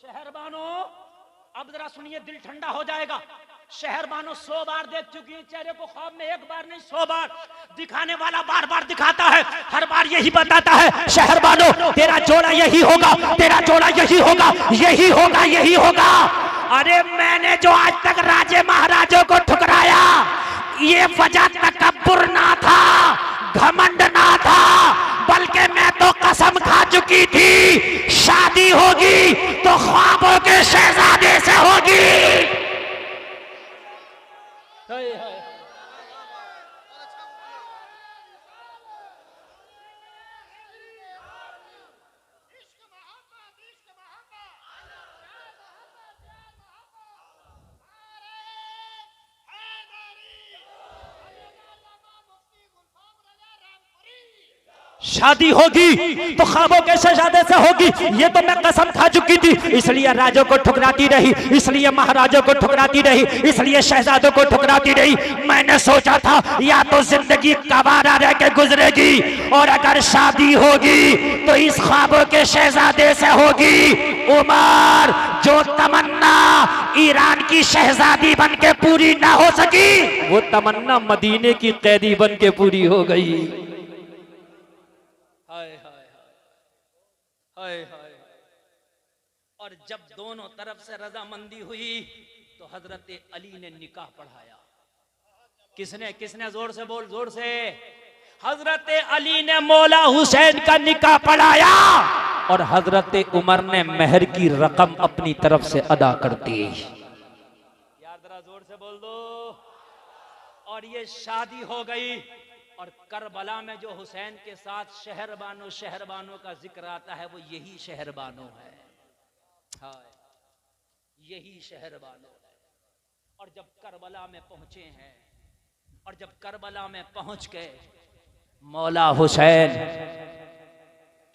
[SPEAKER 3] शहरबानो अब जरा सुनिए, दिल ठंडा हो जाएगा। शहरबानो 100 बार देख चुकी है चेहरे को ख्वाब में, एक बार नहीं 100 बार। दिखाने वाला बार बार दिखाता है, हर बार यही बताता है शहरबानो तेरा जोड़ा यही होगा, तेरा जोड़ा यही होगा, यही होगा, यही होगा। अरे मैंने जो आज तक राजे महाराजों को ठुकराया, ये वजह तकब्बुर ना था, घमंड ना था, बल्कि मैं तो कसम खा चुकी थी शादी होगी तो ख्वाबों के शहजादे से होगी। शादी होगी तो ख्वाबों के शहजादे से होगी, ये तो मैं कसम खा चुकी थी। इसलिए राजों को ठुकराती रही, इसलिए महाराजों को ठुकराती रही, इसलिए शहजादों को ठुकराती रही। मैंने सोचा था या तो जिंदगी कवारा रह के गुजरेगी, और अगर शादी होगी तो इस ख्वाबों के शहजादे से होगी। उमर, जो तमन्ना ईरान की शहजादी बन के पूरी ना हो सकी, वो तमन्ना मदीने की कैदी बन के पूरी हो गई। और जब दोनों तरफ से रजामंदी हुई तो हजरत अली ने निकाह पढ़ाया। किसने किसने? जोर से बोल, जोर से। हजरत अली ने मौला हुसैन का निकाह पढ़ाया और हजरत उमर ने मेहर की रकम अपनी तरफ से अदा कर दी। यार जरा जोर से बोल दो। और ये शादी हो गई। और करबला में जो हुसैन के साथ शहरबानो का जिक्र आता है, वो यही शहरबानो है। हाँ, यही शहरबानो है। और जब करबला में पहुंचे हैं, और जब करबला में पहुंच गए, मौला हुसैन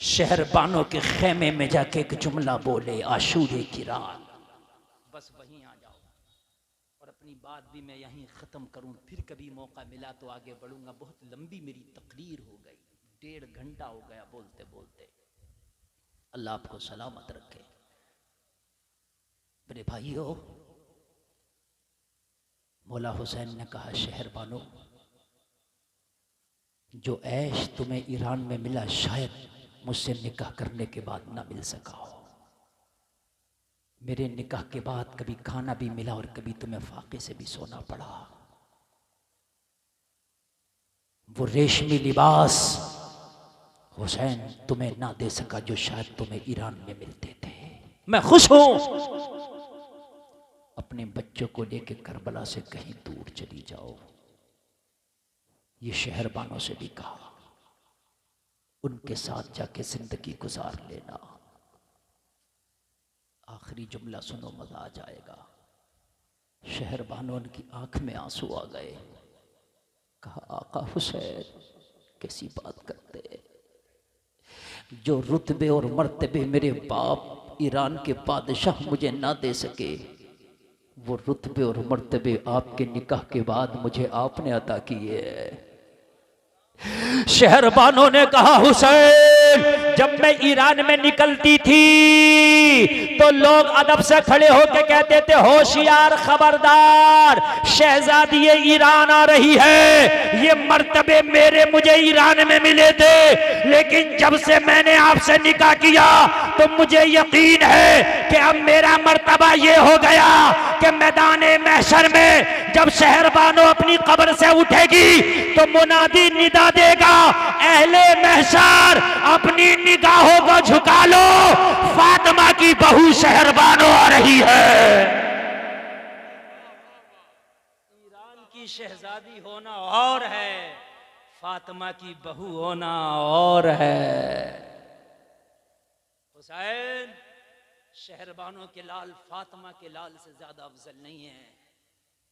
[SPEAKER 3] शहरबानो के खेमे में जाके एक जुमला बोले, आशूरे की रात। बस वहीं आ जाओ और अपनी बात भी मैं यहीं ख़त्म करूं, फिर कभी मौका मिला तो आगे बढ़ूंगा। बहुत लंबी मेरी तकरीर हो गई, 1.5 घंटा हो गया बोलते बोलते। अल्लाह आपको सलामत रखे। मेरे भाइयों, मौला हुसैन ने कहा, शहरबानो, जो ऐश तुम्हें ईरान में मिला शायद मुझसे निकाह करने के बाद ना मिल सका हो। मेरे निकाह के बाद कभी खाना भी मिला और कभी तुम्हें फाके से भी सोना पड़ा। वो रेशमी लिबास हुसैन तुम्हें ना दे सका जो शायद तुम्हें ईरान में मिलते थे। मैं खुश हूं। अपने बच्चों को लेके करबला से कहीं दूर चली जाओ। ये शहरबानों से भी कहा, उनके साथ जाके जिंदगी गुजार लेना। आखिरी जुमला सुनो, मजा आ जाएगा। शहरबानों की आंख में आंसू आ गए। कहा, आका हुसैन कैसी बात करते, जो रुतबे और मर्तबे मेरे बाप ईरान के बादशाह मुझे ना दे सके, वो रुतबे और मर्तबे आपके निकाह के बाद मुझे आपने अता किए। शहरबानों ने कहा, हुसैन, जब मैं ईरान में निकलती थी तो लोग अदब से खड़े होकर कहते थे, होशियार, खबरदार, शहजादी ईरान आ रही है। ये मर्तबे मुझे ईरान में मिले थे, लेकिन जब से मैंने आपसे निकाह किया तो मुझे यकीन है कि अब मेरा मर्तबा ये हो गया कि मैदाने महशर में जब शहरबानो अपनी कब्र से उठेगी तो मुनादी निदा देगा, अहले महशर अपनी निगाहों को झुका लो, फातिमा की बहू शहरबानो आ रही है। ईरान की शहजादी होना और है, फातिमा की बहू होना और है। हुसैन शहरबानों के लाल फातिमा के लाल से ज्यादा अफजल नहीं है।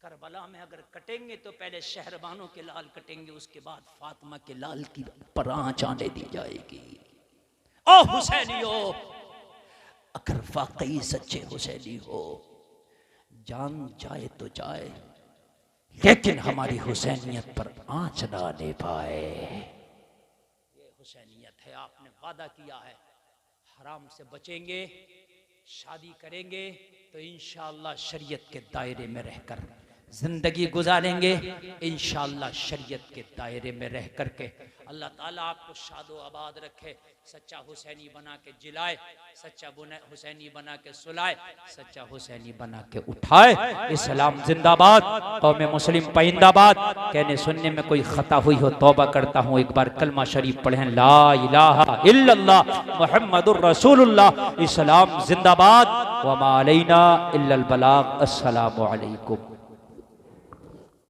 [SPEAKER 3] करबला में अगर कटेंगे तो पहले शहरबानों के लाल कटेंगे, उसके बाद फातिमा के लाल की परांच आने दी जाएगी। ओ हुसैनियो, अगर वाकई सच्चे हुसैनी हो, जान जाए तो जाए, लेकिन हमारी हुसैनियत पर आंच ना आने पाए। ये हुसैनियत है। आपने वादा किया है, हराम से बचेंगे, शादी करेंगे तो इंशाअल्लाह शरीयत के दायरे में रहकर जिंदगी गुजारेंगे इंशाअल्लाह शरीयत के दायरे में रह करके। अल्लाह ताला आपको शादो आबाद रखे, सच्चा हुसैनी बना के जिलाए, सच्चा हुसैनी बना के सुलाए, सच्चा हुसैनी बना के उठाए। इस्लाम जिंदाबाद, कौम मुस्लिम पाइंदाबाद। कहने सुनने में कोई खता हुई हो तौबा करता हूँ, एक बार कलमा शरीफ पढ़ें, ला इलाहा इल्लल्लाह मुहम्मदुर रसूलुल्लाह। इस्लाम जिंदाबाद, व मा अलैना इल्लल बलाग। अस्सलामु अलैकुम।